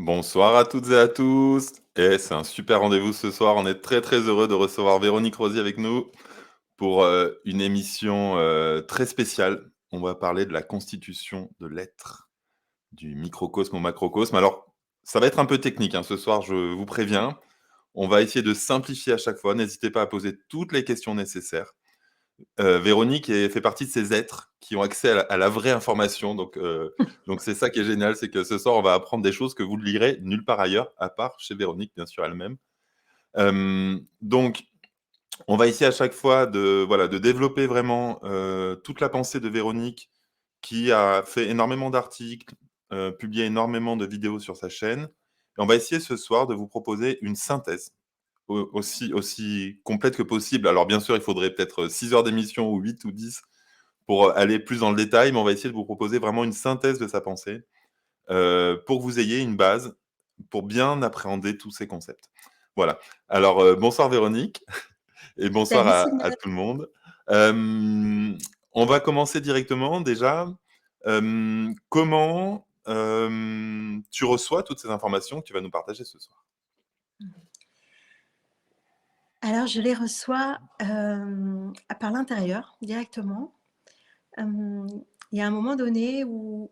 Bonsoir à toutes et à tous. Et c'est un super rendez-vous ce soir. On est très très heureux de recevoir Véronique Rosy avec nous pour une émission très spéciale. On va parler de la constitution de l'être, du microcosme au macrocosme. Alors, ça va être un peu technique hein, ce soir, je vous préviens. On va essayer de simplifier à chaque fois. N'hésitez pas à poser toutes les questions nécessaires. Véronique fait partie de ces êtres qui ont accès à la vraie information. Donc c'est ça qui est génial, c'est que ce soir, on va apprendre des choses que vous ne lirez nulle part ailleurs, à part chez Véronique, bien sûr, elle-même. Donc, on va essayer à chaque fois de développer vraiment toute la pensée de Véronique, qui a fait énormément d'articles, publié énormément de vidéos sur sa chaîne. Et on va essayer ce soir de vous proposer une synthèse aussi complète que possible. Alors bien sûr, il faudrait peut-être 6 heures d'émission ou 8 ou 10 pour aller plus dans le détail, mais on va essayer de vous proposer vraiment une synthèse de sa pensée pour que vous ayez une base pour bien appréhender tous ces concepts. Voilà. Alors, bonsoir Véronique et bonsoir Salut Simon. à tout le monde. On va commencer directement déjà. Comment tu reçois toutes ces informations que tu vas nous partager ce soir? Alors je les reçois par l'intérieur directement. Il y a un moment donné où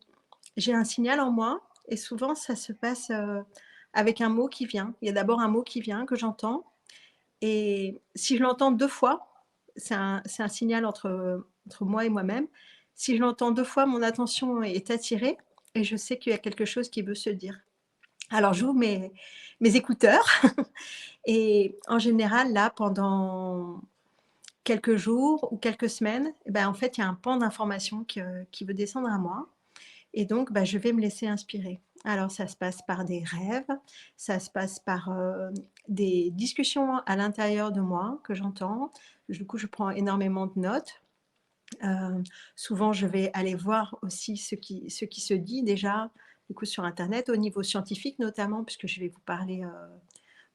j'ai un signal en moi et souvent ça se passe avec un mot qui vient. Il y a d'abord un mot qui vient que j'entends et si je l'entends deux fois, c'est un signal entre moi et moi-même. Si je l'entends deux fois, mon attention est attirée et je sais qu'il y a quelque chose qui veut se dire. Alors j'ouvre mes écouteurs et en général, là, pendant quelques jours ou quelques semaines, eh ben, en fait, il y a un pan d'information qui veut descendre à moi et donc bah, je vais me laisser inspirer. Alors ça se passe par des rêves, ça se passe par des discussions à l'intérieur de moi que j'entends. Du coup, je prends énormément de notes. Euh, Souvent, je vais aller voir aussi ce qui se dit déjà du coup, sur Internet, au niveau scientifique notamment, puisque je vais vous parler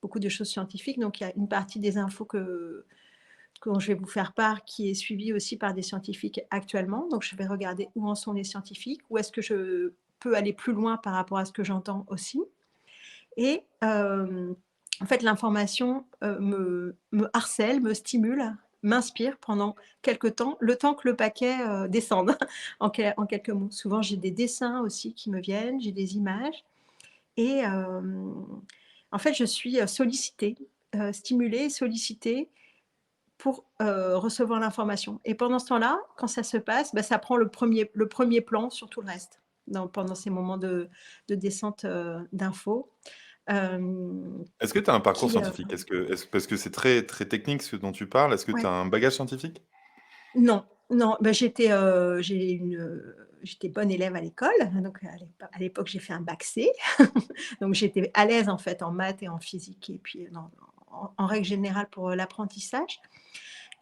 beaucoup de choses scientifiques. Donc, il y a une partie des infos dont je vais vous faire part qui est suivie aussi par des scientifiques actuellement. Donc, je vais regarder où en sont les scientifiques, où est-ce que je peux aller plus loin par rapport à ce que j'entends aussi. Et en fait, l'information me harcèle, me stimule, m'inspire pendant quelques temps, le temps que le paquet descende, en quelques mots. Souvent, j'ai des dessins aussi qui me viennent, j'ai des images. Et en fait, je suis sollicitée, stimulée, sollicitée pour recevoir l'information. Et pendant ce temps-là, quand ça se passe, bah, ça prend le premier plan sur tout le reste, pendant ces moments de descente d'infos. Est-ce que tu as un parcours Qui, scientifique? Parce que c'est très, très technique ce dont tu parles. Est-ce que tu ouais. as un bagage scientifique? Non, non, bah, j'étais bonne élève à l'école, donc à l'époque, j'ai fait un bac C, donc j'étais à l'aise, en fait, en maths et en physique et puis en règle générale pour l'apprentissage.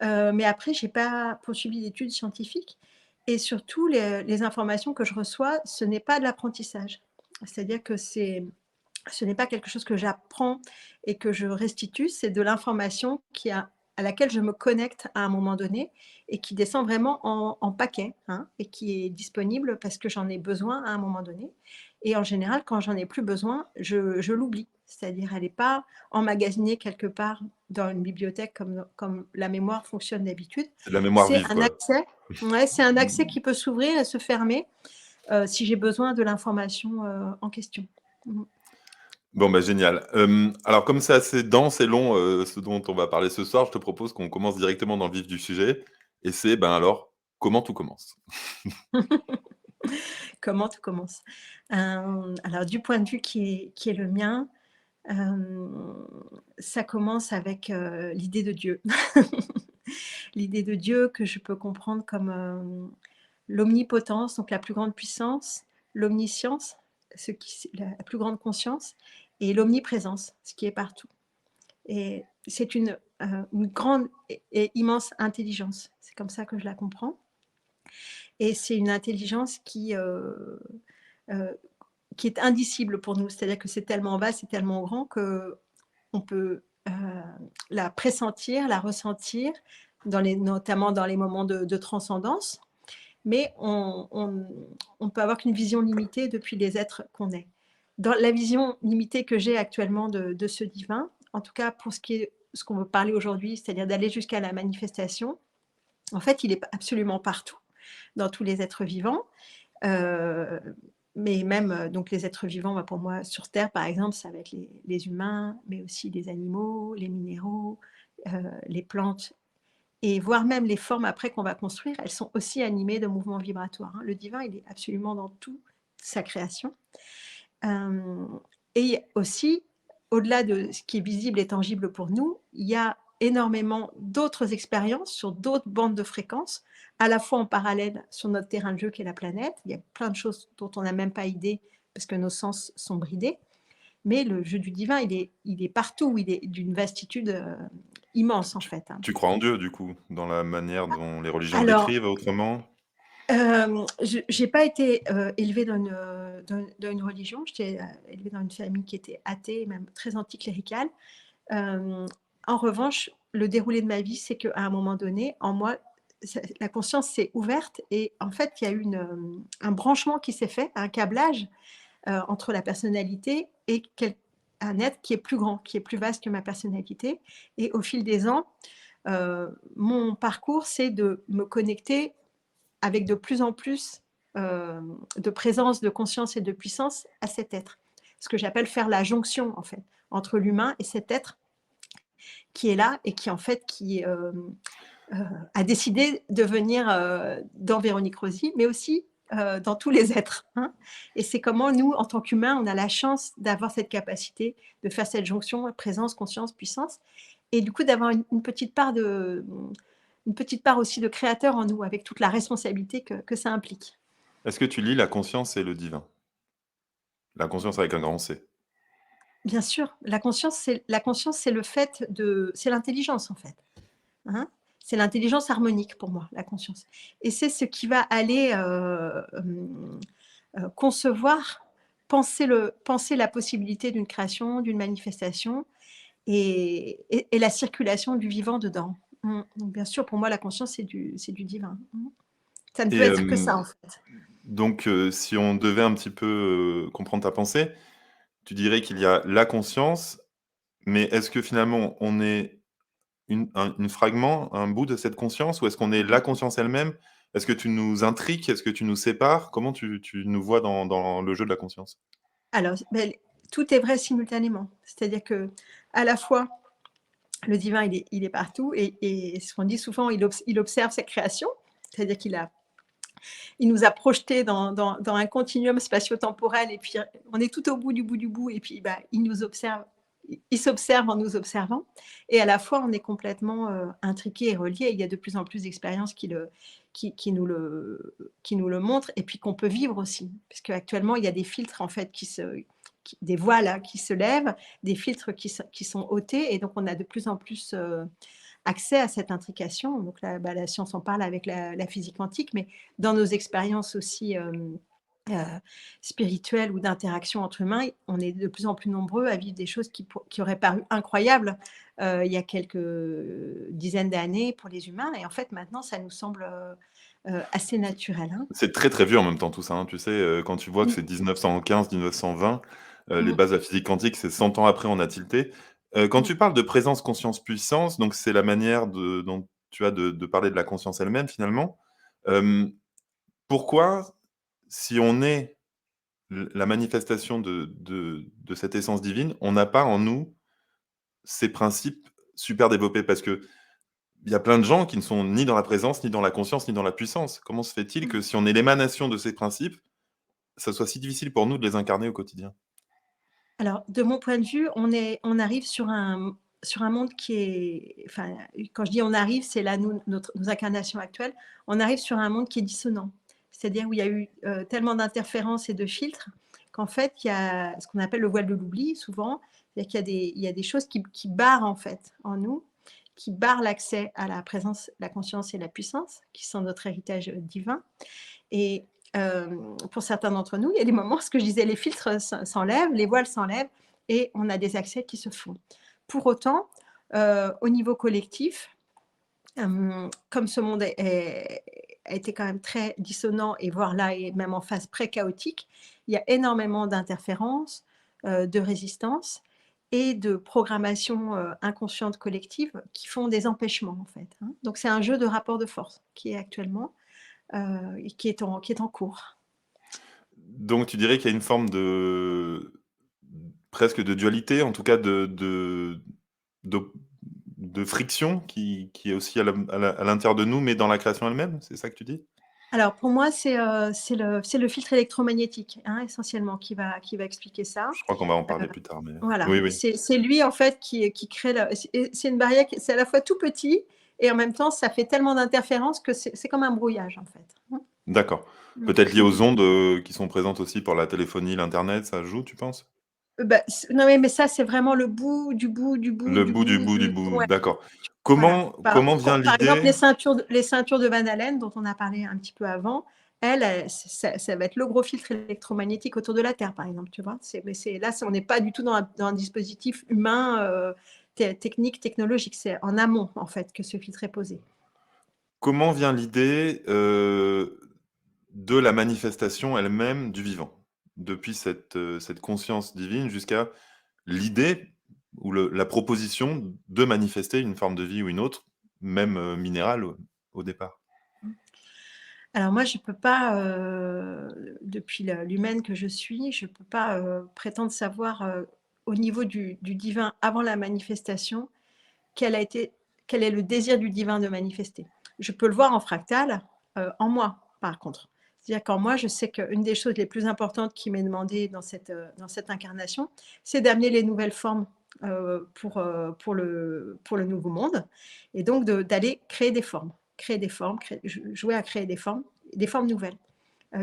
Mais après, j'ai pas poursuivi d'études scientifiques et surtout les informations que je reçois, ce n'est pas de l'apprentissage. C'est-à-dire que ce n'est pas quelque chose que j'apprends et que je restitue, c'est de l'information à laquelle je me connecte à un moment donné et qui descend vraiment en paquet, hein, et qui est disponible parce que j'en ai besoin à un moment donné. Et en général, quand j'en ai plus besoin, je l'oublie. C'est-à-dire, elle n'est pas emmagasinée quelque part dans une bibliothèque comme la mémoire fonctionne d'habitude. C'est de la mémoire C'est vive, un quoi. accès, ouais, c'est un accès Mmh. qui peut s'ouvrir et se fermer si j'ai besoin de l'information en question. Mhm. Bon, bah, génial. Alors comme c'est assez dense et long, ce dont on va parler ce soir, je te propose qu'on commence directement dans le vif du sujet et c'est, ben, alors, comment tout commence? Comment tout commence? Alors du point de vue qui est le mien, hem, ça commence avec, l'idée de Dieu. L'idée de Dieu que je peux comprendre comme, l'omnipotence, donc la plus grande puissance, l'omniscience, la plus grande conscience et l'omniprésence, ce qui est partout. Et c'est une grande et immense intelligence. C'est comme ça que je la comprends et c'est une intelligence heu qui est indicible pour nous. C'est-à-dire que c'est tellement vaste, c'est tellement grand qu'on peut la pressentir, la ressentir, notamment dans les moments de transcendance, mais on peut avoir qu'une vision limitée depuis les êtres qu'on est. dans la vision limitée que j'ai actuellement de ce divin, en tout cas pour ce qu'on veut parler aujourd'hui, c'est-à-dire d'aller jusqu'à la manifestation, en fait, il est absolument partout, dans tous les êtres vivants. Euh, mais même donc les êtres vivants, bah, pour moi, sur Terre, par exemple, ça va être les humains, mais aussi les animaux, les minéraux, les plantes, et voire même les formes après qu'on va construire, elles sont aussi animées de mouvements vibratoires, hein. Le divin, il est absolument dans toute sa création. Euh, et aussi, au-delà de ce qui est visible et tangible pour nous, il y a énormément d'autres expériences sur d'autres bandes de fréquences, à la fois en parallèle sur notre terrain de jeu qui est la planète. Il y a plein de choses dont on n'a même pas idée parce que nos sens sont bridés. Mais le jeu du divin, il est partout, il est d'une vastitude immense en Tu fait, hein. tu crois en Dieu, du coup, dans la manière dont les religions le Alors, décrivent autrement? je n'ai pas été élevée dans une religion, j'étais élevée dans une famille qui était athée, même très anticléricale. Euh, En revanche, le déroulé de ma vie, c'est qu'à un moment donné, en moi, la conscience s'est ouverte et en fait, il y a eu un branchement qui s'est fait, un câblage entre la personnalité et un être qui est plus grand, qui est plus vaste que ma personnalité. Et au fil des ans, mon parcours, c'est de me connecter avec de plus en plus de présence, de conscience et de puissance à cet être. Ce que j'appelle faire la jonction, en fait, entre l'humain et cet être qui est là et qui, en fait, a décidé de venir dans Véronique Rosy, mais aussi dans tous les êtres, hein. Et c'est comment nous, en tant qu'humains, on a la chance d'avoir cette capacité de faire cette jonction, présence, conscience, puissance, et du coup d'avoir une petite part aussi de créateur en nous, avec toute la responsabilité que ça implique. Est-ce que tu lis La conscience et le divin? La conscience avec un grand C. Bien sûr, la conscience, c'est le fait c'est l'intelligence en fait, hein. C'est l'intelligence harmonique pour moi, la conscience. Et c'est ce qui va aller concevoir, penser la possibilité d'une création, d'une manifestation et la circulation du vivant dedans. Donc, bien sûr, pour moi, la conscience, c'est du divin. Ça ne Et peut être que ça, en fait. donc si on devait un petit peu, comprendre ta pensée, tu dirais qu'il y a la conscience, mais est-ce que finalement on est une fragment, un bout de cette conscience ou est-ce qu'on est la conscience elle-même? Est-ce que tu nous intrigues? Est-ce que tu nous sépares? Comment tu nous vois dans le jeu de la conscience? Alors, ben, tout est vrai simultanément. C'est-à-dire que à la fois, le divin, il est partout et ce qu'on dit souvent, il observe sa création. C'est-à-dire il nous a projetés dans un continuum spatio-temporel et puis on est tout au bout du bout et puis bah, il nous observe, il s'observe en nous observant et à la fois on est complètement intriqué et relié. Il y a de plus en plus d'expériences qui nous le montrent et puis qu'on peut vivre aussi. Parce qu'actuellement, il y a des filtres en fait des voiles là, qui se lèvent, des filtres qui sont ôtés et donc on a de plus en plus accès à cette intrication. Donc là, bah, la science en parle avec la physique quantique, mais dans nos expériences aussi euh, spirituelles ou d'interaction entre humains, on est de plus en plus nombreux à vivre des choses qui auraient paru incroyables il y a quelques dizaines d'années pour les humains. Et en fait, maintenant, ça nous semble assez naturel, hein. C'est très, très vieux en même temps tout ça, hein. Tu sais, quand tu vois que Mm, c'est 1915-1920, les mm, bases de la physique quantique, c'est 100 ans après, on a tilté. Quand mm. tu parles de présence, conscience, puissance, donc c'est la manière dont tu as de parler de la conscience elle-même finalement. Hem, Pourquoi, si on est la manifestation de cette essence divine, on n'a pas en nous ces principes super développés? Parce qu'il y a plein de gens qui ne sont ni dans la présence, ni dans la conscience, ni dans la puissance. Comment se fait-il Mm. que si on est l'émanation de ces principes, ça soit si difficile pour nous de les incarner au quotidien? Alors, de mon point de vue, on arrive sur un monde qui est, enfin, quand je dis on arrive, c'est là nos incarnations actuelles, on arrive sur un monde qui est dissonant. C'est-à-dire où il y a eu tellement d'interférences et de filtres qu'en fait, il y a ce qu'on appelle le voile de l'oubli souvent. C'est-à-dire il y a des choses qui barrent en fait en nous, qui barrent l'accès à la présence, la conscience et la puissance, qui sont notre héritage divin. Et pour certains d'entre nous, il y a des moments, ce que je disais, les filtres s'enlèvent, les voiles s'enlèvent et on a des accès qui se font. Pour autant, au niveau collectif, comme ce monde a été quand même très dissonant et voire là, et même en phase très chaotique, il y a énormément d'interférences, de résistance et de programmation, inconsciente collective qui font des empêchements, en fait, hein. Donc c'est un jeu de rapport de force qui est actuellement, et qui est en cours. Donc tu dirais qu'il y a une forme presque de dualité, en tout cas d'op de friction qui est aussi à l'intérieur de nous, mais dans la création elle-même, c'est ça que tu dis? Alors pour moi, c'est le filtre électromagnétique, hein, essentiellement qui va expliquer ça. Je crois qu'on va en Heu, parler plus tard, mais voilà, oui, oui. c'est lui en fait qui crée c'est une barrière qui c'est à la fois tout petit et en même temps ça fait tellement d'interférences que c'est comme un brouillage en fait. D'accord. Mmh. Peut-être lié aux ondes, qui sont présentes aussi pour la téléphonie, l'internet, ça joue, tu penses? Bah, non, mais ça, c'est vraiment le bout du bout, du bout, Le du bout du bout bout du du bout, ouais, d'accord. voilà. Comment vient Par exemple, l'idée les ceintures de Van Allen dont on a parlé un petit peu avant, elles, ça va être le gros filtre électromagnétique autour de la Terre, par exemple, tu vois? On n'est pas du tout dans un dispositif humain, technique, technologique. C'est en amont, en fait, que ce filtre est posé. comment vient l'idée, de la manifestation elle-même du vivant? Depuis cette conscience divine jusqu'à l'idée ou la proposition de manifester une forme de vie ou une autre, même, minérale au départ? Alors moi, je peux pas, depuis l'humaine que je suis, je peux pas, prétendre savoir, au niveau du divin avant la manifestation, quel a été quel est le désir du divin de manifester. Je peux le voir en fractal, en moi, par contre. C'est-à-dire qu'en moi, je sais qu'une des choses les plus importantes qui m'est demandée dans cette incarnation, c'est d'amener les nouvelles formes, pour le nouveau monde et donc d'aller créer des formes, jouer à créer des formes nouvelles,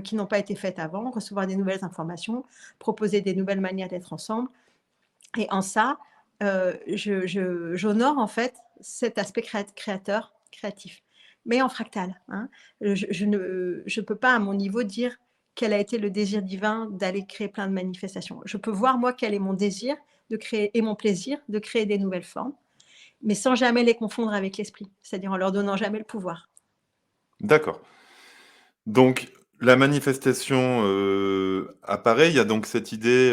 qui n'ont pas été faites avant, recevoir des nouvelles informations, proposer des nouvelles manières d'être ensemble et en ça, j'honore en fait cet aspect créateur, créatif, mais en fractal, hein. Je peux pas à mon niveau dire quel a été le désir divin d'aller créer plein de manifestations. Je peux voir moi quel est mon désir de créer et mon plaisir de créer des nouvelles formes, mais sans jamais les confondre avec l'esprit, c'est-à-dire en leur donnant jamais le pouvoir. D'accord. Donc la manifestation, apparaît. Il y a donc cette idée,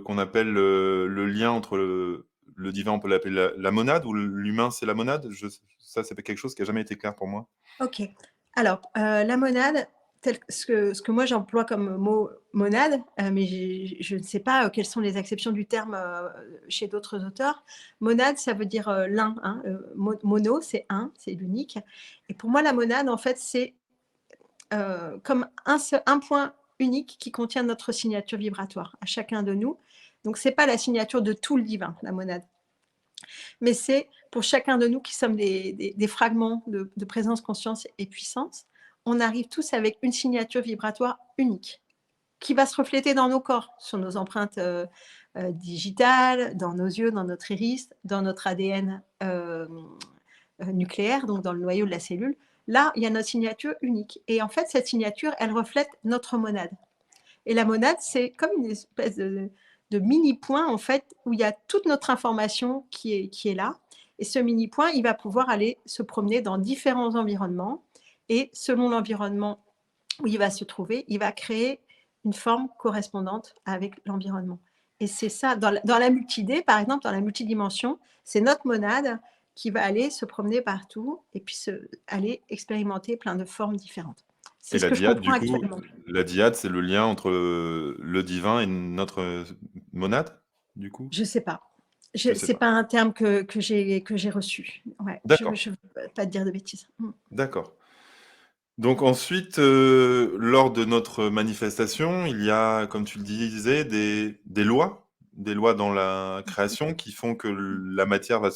qu'on appelle, le lien entre le divin, on peut l'appeler la monade ou l'humain, c'est la monade? Ça, c'est quelque chose qui a jamais été clair pour moi. OK. Alors, la monade, ce que moi j'emploie comme mot monade, mais je ne sais pas, quelles sont les acceptions du terme, chez d'autres auteurs. Monade, ça veut dire, l'un, hein, mono, c'est un, c'est l'unique et pour moi la monade en fait c'est, comme un point unique qui contient notre signature vibratoire à chacun de nous. Donc c'est pas la signature de tout le divin, la monade. Mais c'est pour chacun de nous qui sommes des fragments de présence, conscience et puissance, on arrive tous avec une signature vibratoire unique qui va se refléter dans nos corps, sur nos empreintes digitales, dans nos yeux, dans notre iris, dans notre ADN nucléaire, donc dans le noyau de la cellule. Là, il y a notre signature unique. Et en fait, cette signature, elle reflète notre monade. Et la monade, c'est comme une espèce de mini point en fait où il y a toute notre information qui est là. Et ce mini point, il va pouvoir aller se promener dans différents environnements. Et selon l'environnement où il va se trouver, il va créer une forme correspondante avec l'environnement. Et c'est ça, dans la multidée, par exemple, dans la multidimension, c'est notre monade qui va aller se promener partout et puis aller expérimenter plein de formes différentes. C'est Et ce la que je dyade, comprends du coup, actuellement. la dyade, c'est le lien entre, le divin et notre, monade, du coup? Je sais pas. Je sais C'est pas. pas un terme que j'ai reçu. Ouais, je D'accord, ne veux pas te dire de bêtises. Mmh. d'accord. Donc ensuite, lors de notre manifestation, il y a, comme tu le disais, des lois dans la création qui font que la matière va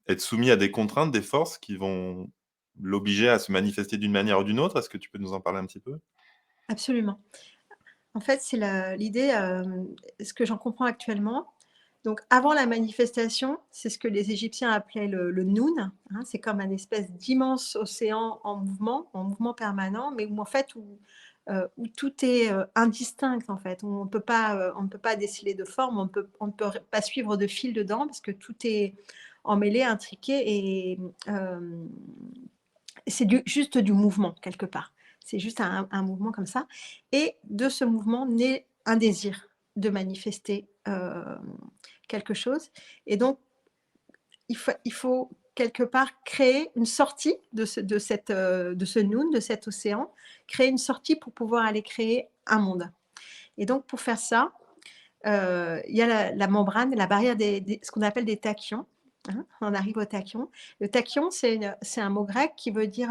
être soumise à des contraintes, des forces qui vont l'obliger à se manifester d'une manière ou d'une autre. Est-ce que tu peux nous en parler un petit peu? Absolument. En fait, c'est l'idée, ce que j'en comprends actuellement, donc avant la manifestation, c'est ce que les Égyptiens appelaient le Noun, hein. C'est comme un espèce d'immense océan en mouvement permanent, mais où en fait, où tout est, indistinct en fait. Où on ne peut pas déceler de forme, on ne peut pas suivre de fil dedans parce que tout est emmêlé, intriqué et c'est juste du mouvement quelque part. C'est juste un mouvement comme ça et de ce mouvement naît un désir de manifester quelque chose. Et donc, il faut quelque part créer une sortie de ce noun, de cet océan, créer une sortie pour pouvoir aller créer un monde. Et donc, pour faire ça, il y a la membrane, la barrière ce qu'on appelle des tachyons. Hein, on arrive au tachyon. Le tachyon, c'est un mot grec qui veut dire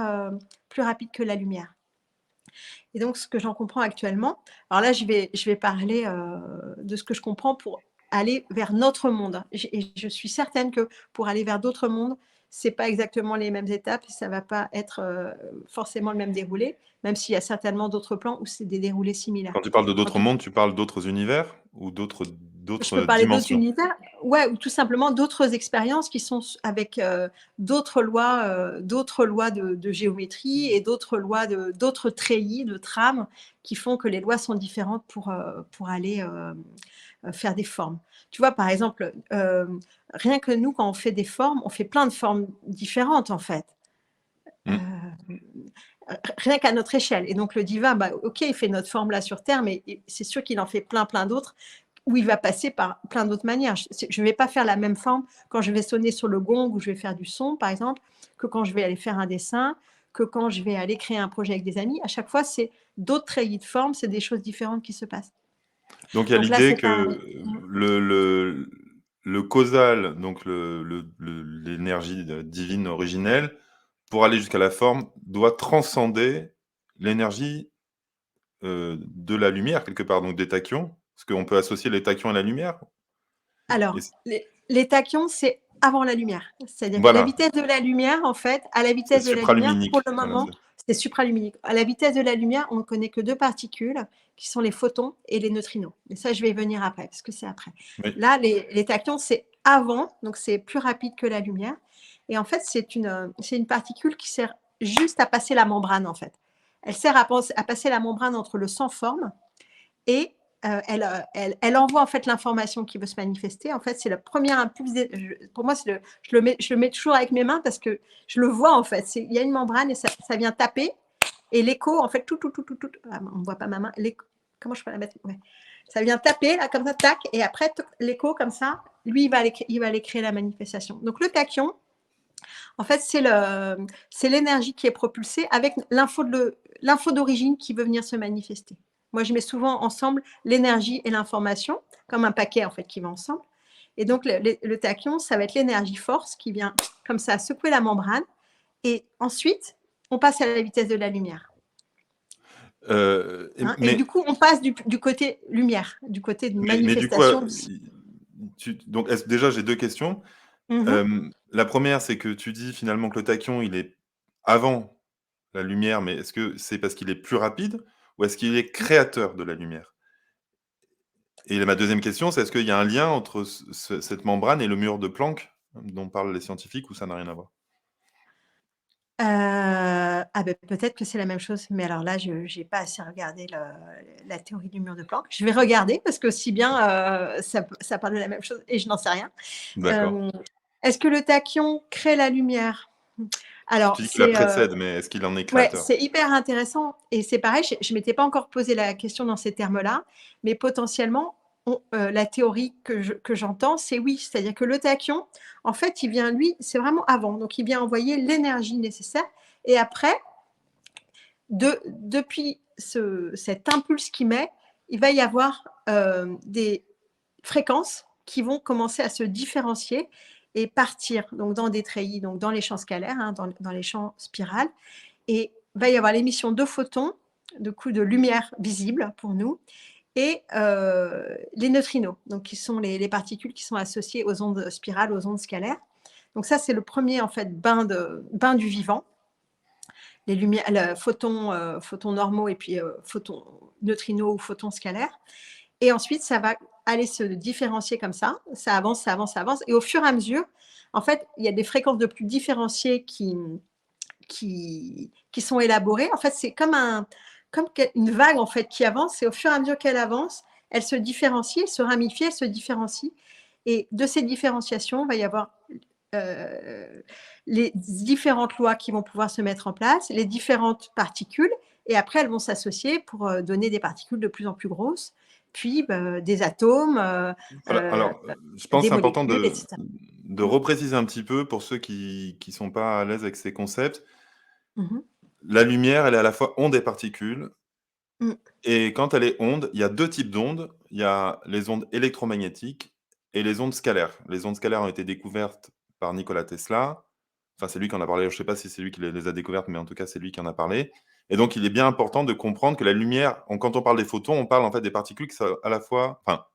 plus rapide que la lumière. Et donc, ce que j'en comprends actuellement, alors là, je vais parler de ce que je comprends pour aller vers notre monde. Et je suis certaine que pour aller vers d'autres mondes, c'est pas exactement les mêmes étapes, ça va pas être forcément le même déroulé, même s'il y a certainement d'autres plans où c'est des déroulés similaires. Quand tu parles de En d'autres tout mondes, tu parles d'autres univers ou d'autres Je peux d'autres parler d'autres dimensions? univers, ouais, ou tout simplement d'autres expériences qui sont avec d'autres lois de géométrie et d'autres treillis, de trames qui font que les lois sont différentes pour aller faire des formes. Tu vois, par exemple, rien que nous, quand on fait des formes, on fait plein de formes différentes en fait. Mmh. Rien qu'à notre échelle. Et donc le divin, bah, ok, il fait notre forme là sur Terre, mais c'est sûr qu'il en fait plein d'autres où il va passer par plein d'autres manières. Je ne vais pas faire la même forme quand je vais sonner sur le gong ou je vais faire du son, par exemple, que quand je vais aller faire un dessin, que quand je vais aller créer un projet avec des amis. À chaque fois, c'est d'autres treillis de forme, c'est des choses différentes qui se passent. Donc il y a Donc là, l'idée c'est que pas... le causal, donc l'énergie divine originelle, pour aller jusqu'à la forme, doit transcender l'énergie, de la lumière quelque part, donc des tachyons? Parce qu'on peut associer les tachyons à la lumière? Et Alors, c les tachyons, c'est avant la lumière. C'est-à-dire que la Voilà, vitesse de la lumière, en fait, à la c'est vitesse de la lumière, pour supraluminique. le Voilà, moment, c'est supraluminique. À la vitesse de la lumière, on ne connaît que deux particules, qui sont les photons et les neutrinos. Mais ça, je vais y venir après, parce que c'est après. oui. Là, les tachyons, c'est avant, donc c'est plus rapide que la lumière. Et en fait, c'est une particule qui sert juste à passer la membrane, en fait. Elle sert à passer la membrane entre le sans-forme et elle envoie en fait l'information qui veut se manifester. En fait, c'est le premier impulse. Pour moi, je le mets toujours avec mes mains parce que je le vois en fait. Il y a une membrane et ça vient taper et l'écho, en fait, on ne voit pas ma main. Comment je peux la mettre, ouais. Ça vient taper là comme ça, tac, et après l'écho comme ça, lui, il va aller créer la manifestation. Donc le tachyon, en fait, c'est l'énergie qui est propulsée avec l'info d'origine qui veut venir se manifester. Moi, je mets souvent ensemble l'énergie et l'information, comme un paquet en fait qui va ensemble. Et donc, le tachyon, ça va être l'énergie force qui vient comme ça secouer la membrane. Et ensuite, on passe à la vitesse de la lumière. Et Hein, et du coup, on passe du côté lumière, du côté de mais du coup, manifestation. donc déjà, j'ai 2 questions. Mhm. La première, c'est que tu dis finalement que le tachyon, il est avant la lumière, mais est-ce que c'est parce qu'il est plus rapide ou est-ce qu'il est créateur de la lumière? Et ma deuxième question, c'est est-ce qu'il y a un lien entre cette membrane et le mur de Planck dont parlent les scientifiques ou ça n'a rien à voir? Ah beh, peut-être que c'est la même chose, mais alors là, je n'ai pas assez regardé la théorie du mur de Planck. Je vais regarder parce que si bien, ça parle de la même chose et je n'en sais rien. D'accord. Hem, Est-ce que le tachyon crée la lumière? Alors Tu dis qu'il la c'est, précède, mais est-ce qu'il en est ouais, créateur? c'est hyper intéressant et c'est pareil, je m'étais pas encore posé la question dans ces termes-là, mais potentiellement, la théorie que j'entends, c'est oui. C'est-à-dire que le tachyon, en fait, il vient lui, c'est vraiment avant, donc il vient envoyer l'énergie nécessaire et après, depuis cet impulse qu'il met, il va y avoir, des fréquences qui vont commencer à se différencier et partir donc dans des treillis, donc dans les champs scalaires, hein, dans les champs spirales et va y avoir l'émission de photons, de coups de lumière visibles pour nous et les neutrinos, donc qui sont les particules qui sont associées aux ondes spirales, aux ondes scalaires. Donc ça, c'est le premier en fait bain du vivant. Les lumières, photons normaux et puis photons neutrinos ou photons scalaires. Et ensuite, ça va aller se différencier comme ça. Ça avance, ça avance, ça avance. Et au fur et à mesure, en fait, il y a des fréquences de plus différenciées qui sont élaborées. En fait, c'est comme une vague en fait qui avance. Et au fur et à mesure qu'elle avance, elle se différencie, elle se ramifie, elle se différencie. Et de ces différenciations, il va y avoir les différentes lois qui vont pouvoir se mettre en place, les différentes particules, et après elles vont s'associer pour donner des particules de plus en plus grosses. puis des atomes, euh, Je pense que des c'est important molécules, etc. de Mm, repréciser un petit peu pour ceux qui sont pas à l'aise avec ces concepts. mhm, La lumière, elle est à la fois onde et particule. mm. Et quand elle est onde, il y a 2 types d'ondes. Il y a les ondes électromagnétiques et les ondes scalaires. Les ondes scalaires ont été découvertes par Nikola Tesla. Enfin, c'est lui qui en a parlé. Je ne sais pas si c'est lui qui les a découvertes, mais en tout cas, c'est lui qui en a parlé. Et donc, il est bien important de comprendre que la lumière, quand on parle des photons, on parle en fait des particules qui sont à la fois, enfin,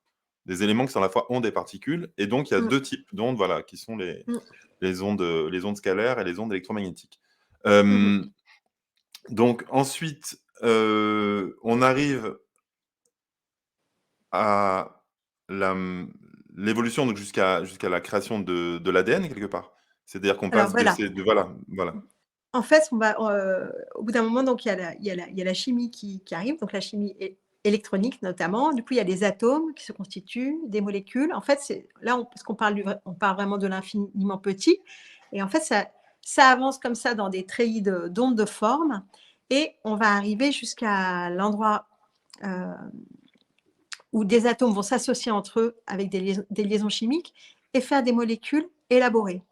des éléments qui sont à la fois ondes et particules. Et donc, il y a Mm, 2 types d'ondes, voilà, qui sont mm, les ondes scalaires et les ondes électromagnétiques. mhm. Euh, donc ensuite, on arrive à la, l'évolution, donc jusqu'à la création de l'ADN quelque part. C'est-à-dire qu'on Alors passe de voilà. ces de voilà, voilà. En fait, au bout d'un moment, donc il y a la chimie qui arrive, donc la chimie électronique notamment. Du coup, il y a des atomes qui se constituent, des molécules. En fait, c'est là, parce qu'on parle, on parle vraiment de l'infiniment petit. Et en fait, ça avance comme ça dans des treillis d'ondes de forme. Et on va arriver jusqu'à l'endroit euh, où des atomes vont s'associer entre eux avec des liaisons chimiques et faire des molécules élaborées.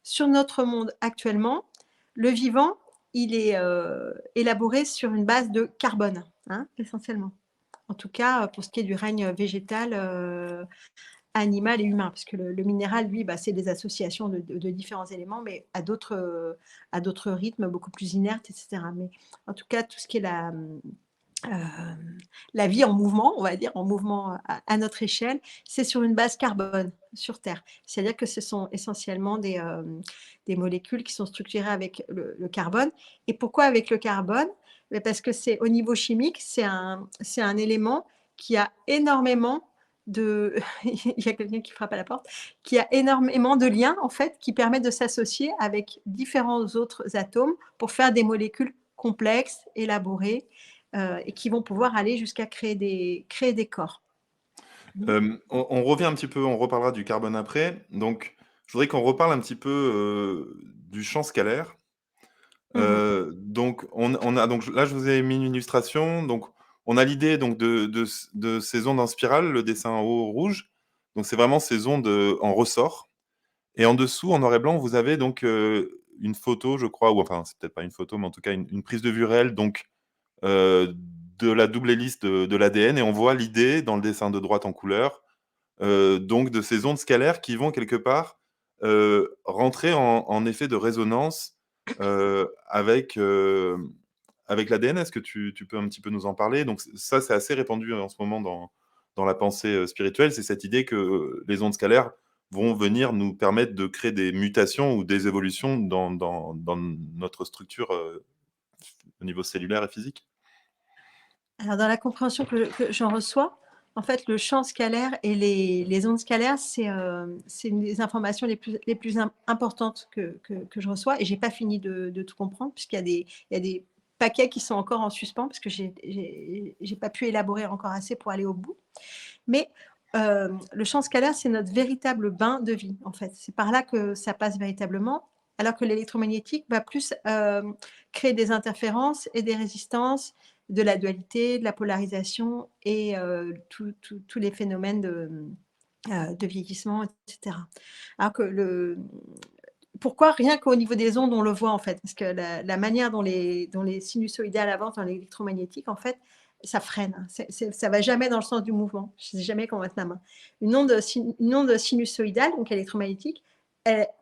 Sur notre monde actuellement, le vivant, il est élaboré sur une base de carbone, hein, essentiellement. En tout cas, pour ce qui est du règne végétal, animal et humain, parce que le minéral, lui, bah, c'est des associations de différents éléments, mais à d'autres rythmes beaucoup plus inertes, etc. Mais en tout cas, tout ce qui est la vie en mouvement, on va dire, en mouvement à notre échelle, c'est sur une base carbone sur Terre. C'est-à-dire que ce sont essentiellement des molécules qui sont structurées avec le carbone. Et pourquoi avec le carbone? Parce que c'est au niveau chimique, c'est un élément qui a énormément de... Il y a quelqu'un qui frappe à la porte, qui a énormément de liens, en fait, qui permettent de s'associer avec différents autres atomes pour faire des molécules complexes, élaborées, et qui vont pouvoir aller jusqu'à créer des corps. On revient un petit peu, on reparlera du carbone après. Donc, je voudrais qu'on reparle un petit peu, du champ scalaire. Mhm. Donc on a donc là, je vous ai mis une illustration. Donc, on a l'idée donc de ces ondes en spirale, le dessin en haut rouge. Donc, c'est vraiment ces ondes, en ressort. Et en dessous, en noir et blanc, vous avez donc une photo, je crois, ou enfin, c'est peut-être pas une photo, mais en tout cas une prise de vue réelle donc, de la double hélice de l'ADN. Et on voit l'idée dans le dessin de droite en couleur, donc de ces ondes scalaires qui vont quelque part rentrer en effet de résonance avec, avec l'ADN. Est-ce que tu peux un petit peu nous en parler? Donc ça, c'est assez répandu en ce moment dans la pensée spirituelle. C'est cette idée que les ondes scalaires vont venir nous permettre de créer des mutations ou des évolutions dans notre structure au niveau cellulaire et physique. Alors, dans la compréhension que j'en reçois, en fait, le champ scalaire et les ondes scalaires, c'est une des informations les plus importantes que je reçois. Et je n'ai pas fini de tout comprendre, puisqu'il y a il y a des paquets qui sont encore en suspens, parce que je n'ai pas pu élaborer encore assez pour aller au bout. Mais le champ scalaire, c'est notre véritable bain de vie, en fait. C'est par là que ça passe véritablement, alors que l'électromagnétique va plus créer des interférences et des résistances, de la dualité, de la polarisation et tous les phénomènes de vieillissement, etc. Alors que pourquoi rien qu'au niveau des ondes, on le voit en fait? Parce que la manière dont les sinusoïdales avancent dans l'électromagnétique, en fait, ça freine. Ça va jamais dans le sens du mouvement. Je ne sais jamais comment mettre la main. Une onde sinusoïdale, donc électromagnétique,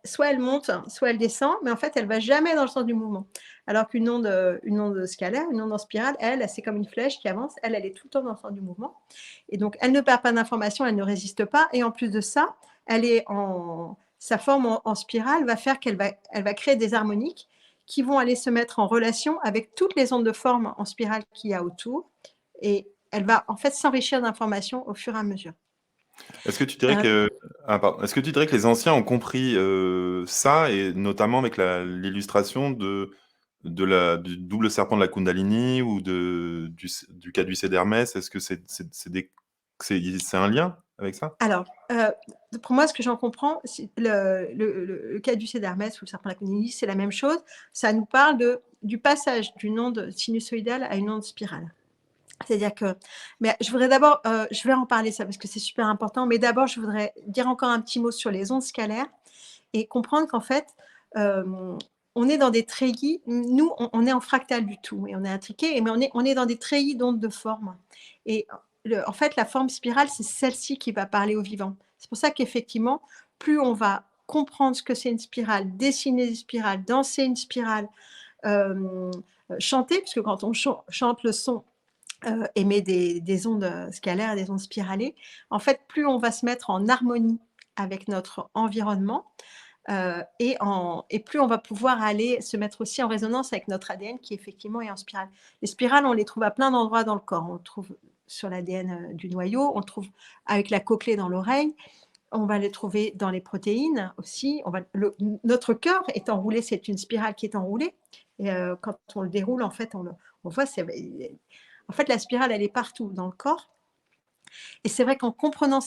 soit elle monte, soit elle descend, mais en fait, elle va jamais dans le sens du mouvement. Alors une onde scalaire, une onde en spirale, elle, c'est comme une flèche qui avance. Elle est tout le temps dans le sens du mouvement. Et donc, elle ne perd pas d'information, elle ne résiste pas. Et en plus de ça, sa forme en spirale va faire elle va créer des harmoniques qui vont aller se mettre en relation avec toutes les ondes de forme en spirale qu'il y a autour. Et elle va en fait s'enrichir d'informations au fur et à mesure. Est-ce que tu dirais Euh, que est-ce que tu dirais que les anciens ont compris, ça, et notamment avec l'illustration du double serpent de la Kundalini ou du caducée d'Hermès? Est-ce que c'est un lien avec ça? alors, pour moi, ce que j'en comprends, le caducée d'Hermès ou le serpent laconini, c'est la même chose. Ça nous parle du passage d'une onde sinusoïdale à une onde spirale. C'est-à-dire que mais je voudrais d'abord, je vais en parler ça parce que c'est super important, mais d'abord je voudrais dire encore un petit mot sur les ondes scalaires et comprendre qu'en fait, hem, on est dans des treillis. Nous, on est en fractal du tout et on est intriqué, mais on est dans des treillis d'ondes de forme et en fait, la forme spirale, c'est celle-ci qui va parler au vivant. C'est pour ça qu'effectivement, plus on va comprendre ce que c'est une spirale, dessiner une spirale, danser une spirale, hem, chanter, puisque quand on chante le son émet des ondes scalaires, des ondes spiralées. En fait, plus on va se mettre en harmonie avec notre environnement et plus on va pouvoir aller se mettre aussi en résonance avec notre ADN qui effectivement est en spirale. Les spirales, on les trouve à plein d'endroits dans le corps. On le trouve sur l'ADN du noyau, on le trouve avec la cochlée dans l'oreille, on va les trouver dans les protéines aussi. Notre cœur est enroulé, c'est une spirale qui est enroulée. Et quand on le déroule, en fait, on voit, en fait, la spirale, elle est partout dans le corps. Et c'est vrai qu'en comprenant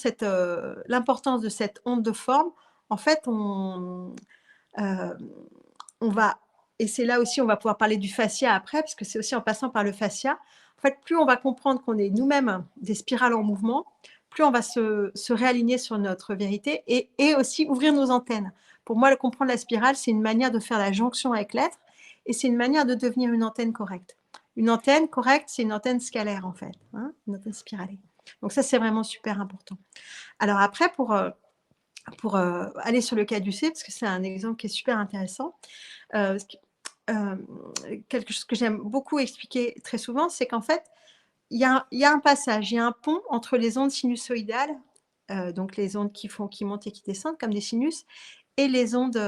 l'importance de cette onde de forme, en fait, euh, on va, et c'est là aussi, on va pouvoir parler du fascia après, parce que c'est aussi en passant par le fascia. En fait, plus on va comprendre qu'on est nous-mêmes des spirales en mouvement, plus on va se réaligner sur notre vérité et aussi ouvrir nos antennes. Pour moi, le comprendre la spirale, c'est une manière de faire la jonction avec l'être et c'est une manière de devenir une antenne correcte. Une antenne correcte, c'est une antenne scalaire en fait, hein, une antenne spiralée. Donc ça, c'est vraiment super important. Alors après, pour aller sur le cas du C, parce que c'est un exemple qui est super intéressant, euh, euh, quelque chose que j'aime beaucoup expliquer très souvent, c'est qu'en fait, il y a un passage, il y a un pont entre les ondes sinusoïdales, donc les ondes qui montent et qui descendent comme des sinus, et les ondes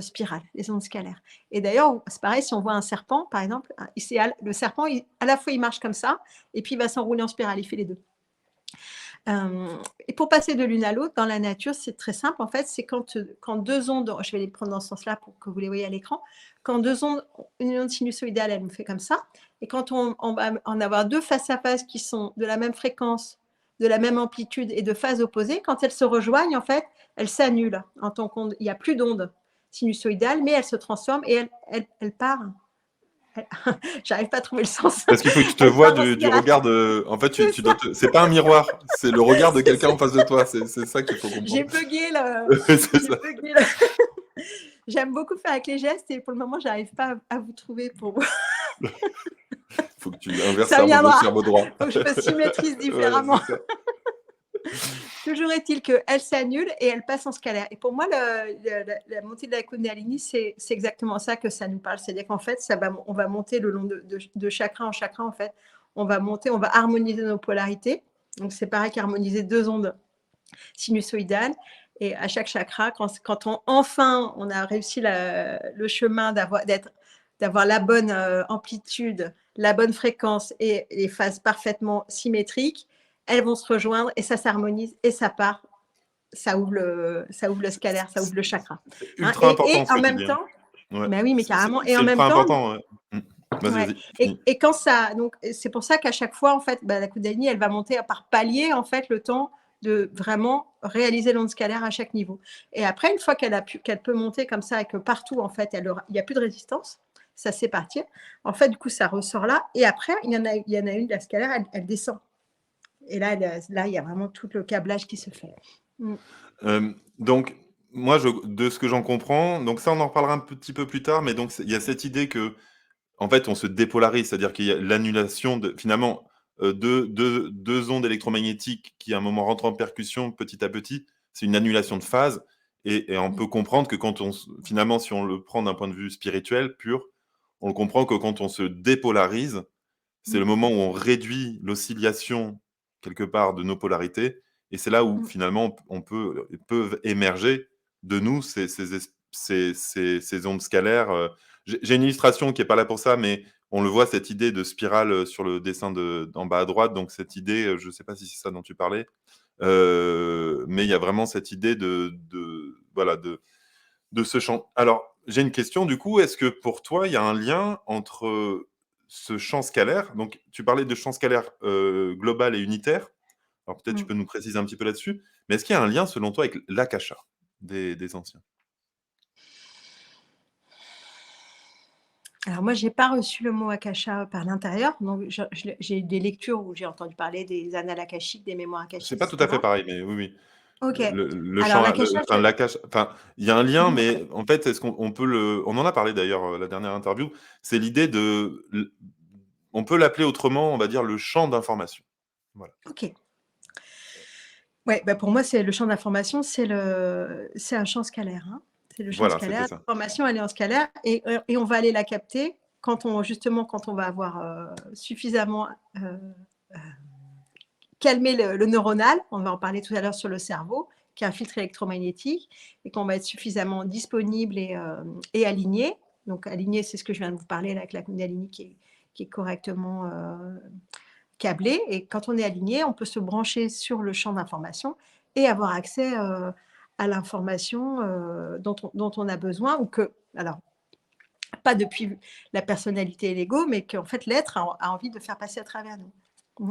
spirales, les ondes scalaires. Et d'ailleurs, c'est pareil, si on voit un serpent, par exemple, le serpent, à la fois il marche comme ça, et puis il va s'enrouler en spirale, il fait les deux. Et pour passer de l'une à l'autre, dans la nature, c'est très simple. En fait, c'est quand deux ondes, je vais les prendre dans ce sens-là pour que vous les voyez à l'écran, quand deux ondes, une onde sinusoïdale, elle me fait comme ça, et quand on va en avoir deux face à face qui sont de la même fréquence, de la même amplitude et de phase opposée, quand elles se rejoignent, en fait, elles s'annulent. En tant qu'il n'y a plus d'onde sinusoïdale, mais elles se transforment et elles partent. J'arrive pas à trouver le sens. Parce qu'il faut que tu te Elles vois partent en du spirale. regard de. En fait, C'est tu ça, dois c'est pas un miroir, c'est le regard de c'est quelqu'un ça. en face de toi. C'est ça qu'il faut J'ai comprendre. bugué le, C'est j'ai ça. bugué le- J'aime beaucoup faire avec les gestes et pour le moment, j'arrive pas à vous trouver pour vous. Il faut que tu inverses Ça cerveau gauche, viendra. cerveau droit. Faut que je me symétrise Ouais, différemment. c'est ça. Toujours est-il qu'elle s'annule et elle passe en scalaire. Et pour moi, la montée de la Kundalini, c'est exactement ça que ça nous parle. C'est-à-dire qu'en fait, on va monter le long de chakra en chakra. En fait, on va monter, on va harmoniser nos polarités. Donc, c'est pareil qu'harmoniser deux ondes sinusoïdales. Et à chaque chakra, quand enfin on a réussi le chemin d'avoir la bonne amplitude, la bonne fréquence et les phases parfaitement symétriques, elles vont se rejoindre et ça s'harmonise et ça part, ça ouvre le scalaire, ça ouvre le chakra. C'est Hein, ultra important ce en que tu même dis, hein. temps, Ouais, ben oui, mais carrément, et c'est en même ultra temps, important, ouais. Vas-y, ouais. vas-y, finis. Et quand ça, donc c'est pour ça qu'à chaque fois, en fait, bah, la Kundalini, elle va monter par palier, en fait, le temps de vraiment réaliser l'onde scalaire à chaque niveau. Et après, une fois qu'elle peut monter comme ça et que partout, en fait, il n'y a plus de résistance, ça sait partir. En fait, du coup, ça ressort là. Et après, il y en a une, la scalaire, elle descend. Et là, il y a vraiment tout le câblage qui se fait. Mm. Donc, moi, de ce que j'en comprends, donc ça, on en reparlera un petit peu plus tard, mais donc il y a cette idée que en fait, on se dépolarise, c'est-à-dire qu'il y a l'annulation de finalement, deux ondes électromagnétiques qui, à un moment, rentrent en percussion petit à petit. C'est une annulation de phase et on peut comprendre que quand finalement, si on le prend d'un point de vue spirituel pur, on le comprend que quand on se dépolarise, c'est le Mm. moment où on réduit l'oscillation, quelque part, de nos polarités et c'est là où, Mm. finalement, peuvent émerger de nous ces ondes scalaires, j'ai une illustration qui est pas là pour ça, mais on le voit, cette idée de spirale sur le dessin d'en bas à droite. Donc, cette idée, je ne sais pas si c'est ça dont tu parlais, mais il y a vraiment cette idée voilà, de ce champ. Alors, j'ai une question du coup. Est-ce que pour toi, il y a un lien entre ce champ scalaire, donc tu parlais de champ scalaire global et unitaire. Alors, peut-être tu Mm. peux nous préciser un petit peu là-dessus, mais est-ce qu'il y a un lien selon toi avec l'akasha des anciens? Alors moi, j'ai pas reçu le mot akasha par l'intérieur, donc j'ai eu des lectures où j'ai entendu parler des annales akashiques, des mémoires C'est akashiques, pas et tout à fait cetera. pareil, mais oui, oui. OK. Le Alors champ, l'akasha, enfin, l'Akash, enfin, il y a un lien, mmh mais en fait, est-ce qu'on peut on en a parlé d'ailleurs, la dernière interview, c'est l'idée on peut l'appeler autrement, on va dire le champ d'information. Voilà. OK. Ouais, bah, pour moi, c'est le champ d'information, c'est un champ scalaire, hein. C'est le champ Voilà, c'était scalaire. ça. L'information, elle est en scalaire et on va aller la capter quand on va avoir, suffisamment, heu calmé le neuronal, on va en parler tout à l'heure sur le cerveau, qui est un filtre électromagnétique et qu'on va être suffisamment disponible et aligné. Donc aligné, c'est ce que je viens de vous parler là, avec la Kundalini qui est correctement câblée. Et quand on est aligné, on peut se brancher sur le champ d'information et avoir accès à l'information dont on a besoin ou que, alors, pas depuis la personnalité et l'ego, mais qu'en fait l'être a envie de faire passer à travers nous. Mmh.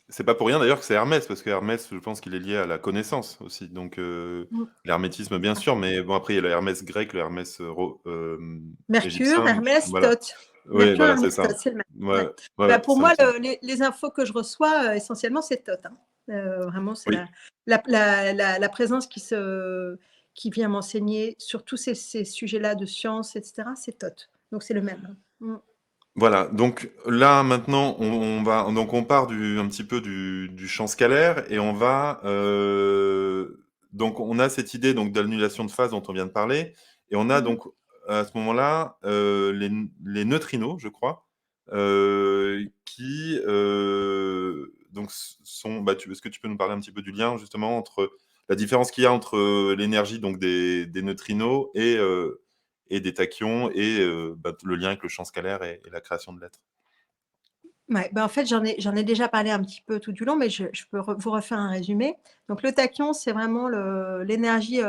C'est pas pour rien d'ailleurs que c'est Hermès, parce que Hermès, je pense qu'il est lié à la connaissance aussi, donc Mmh. l'hermétisme bien sûr, mais bon après il y a le Hermès grec, le Hermès Mercure, égyptien, Hermès, voilà. Thoth. Oui, Mercure, voilà, c'est Hermès, ça. Thoth, c'est le même. Ouais, Ouais. ouais, Bah, ouais, pour ça me moi, semble. les infos que je reçois, essentiellement, c'est Thoth, hein. Vraiment, c'est Oui. la présence qui vient m'enseigner sur tous ces sujets-là de science et cetera, c'est Thoth. Donc c'est le même. Mmh. Voilà, donc là maintenant on part un petit peu du champ scalaire et on va, donc on a cette idée donc d'annulation de phase dont on vient de parler et on a Mmh. donc à ce moment-là, les neutrinos, je crois, qui, donc sont bah, est-ce que tu peux nous parler un petit peu du lien justement entre la différence qu'il y a entre, l'énergie donc des neutrinos et des tachyons et bah, le lien avec le champ scalaire et la création de l'être. Ouais, bah, en fait, j'en ai déjà parlé un petit peu tout du long, mais je peux vous refaire un résumé. Donc le tachyon, c'est vraiment l'énergie,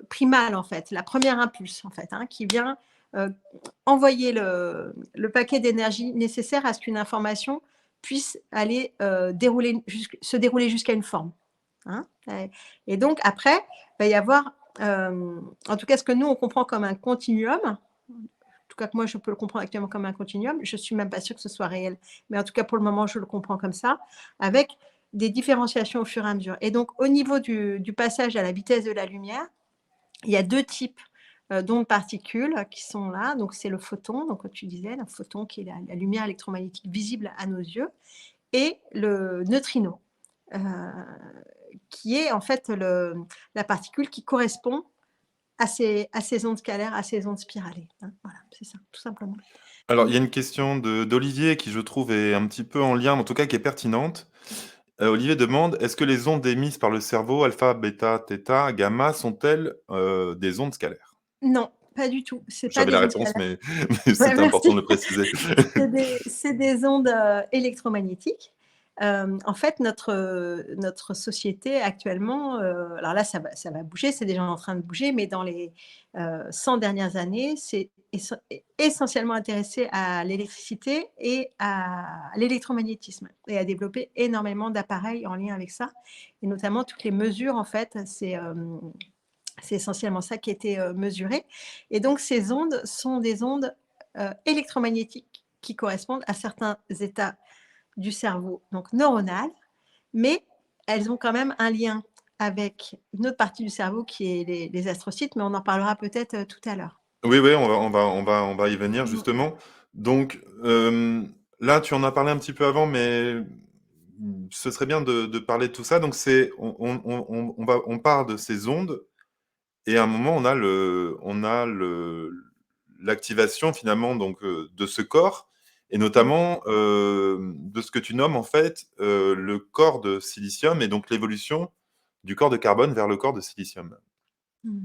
primale, en fait, la première impulse, en fait, hein, qui vient, heu, envoyer le paquet d'énergie nécessaire à ce qu'une information puisse aller, se dérouler jusqu'à une forme, hein. Et donc après, il va y avoir, en tout cas ce que nous on comprend comme un continuum, tout cas que moi je peux le comprendre actuellement comme un continuum. Je suis même pas sûre que ce soit réel, mais en tout cas pour le moment je le comprends comme ça, avec des différenciations au fur et à mesure. Et donc au niveau du passage à la vitesse de la lumière, il y a 2 types, d'ondes particules qui sont là. Donc c'est le photon, donc comme tu disais, le photon qui est la lumière électromagnétique visible à nos yeux, et le neutrino, heu, qui est en fait la particule qui correspond à ces ondes scalaires, à ces ondes spiralées, hein. Voilà, c'est ça, tout simplement. Alors, Mmh. il y a une question d'Olivier qui, je trouve, est un petit peu en lien, en tout cas qui est pertinente. Olivier demande: «Est-ce que les ondes émises par le cerveau, alpha, bêta, θ, gamma, sont-elles, des ondes scalaires?» Non, pas du tout. C'est pas J'avais la des ondes réponse, scalaires. mais mais Ouais, c'était important merci. de le préciser. C'est des ondes, électromagnétiques. En fait, notre société actuellement, alors là, ça va bouger, c'est déjà en train de bouger, mais dans les, 100 dernières années, c'est essentiellement intéressé à l'électricité et à l'électromagnétisme et à développer énormément d'appareils en lien avec ça, et notamment toutes les mesures, en fait, c'est essentiellement ça qui a été, mesuré. Et donc ces ondes sont des ondes, électromagnétiques qui correspondent à certains états du cerveau, donc neuronal, mais elles ont quand même un lien avec une autre partie du cerveau qui est les astrocytes, mais on en parlera peut-être, tout à l'heure. Oui, oui, on va y venir Mmh. justement. Donc, là, tu en as parlé un petit peu avant, mais ce serait bien de parler de tout ça. Donc c'est on part de ces ondes et à un moment, on a l'activation finalement donc, de ce corps et Mmh. notamment, de ce que tu nommes en fait, le corps de silicium et donc l'évolution du corps de carbone vers le corps de silicium. Mmh.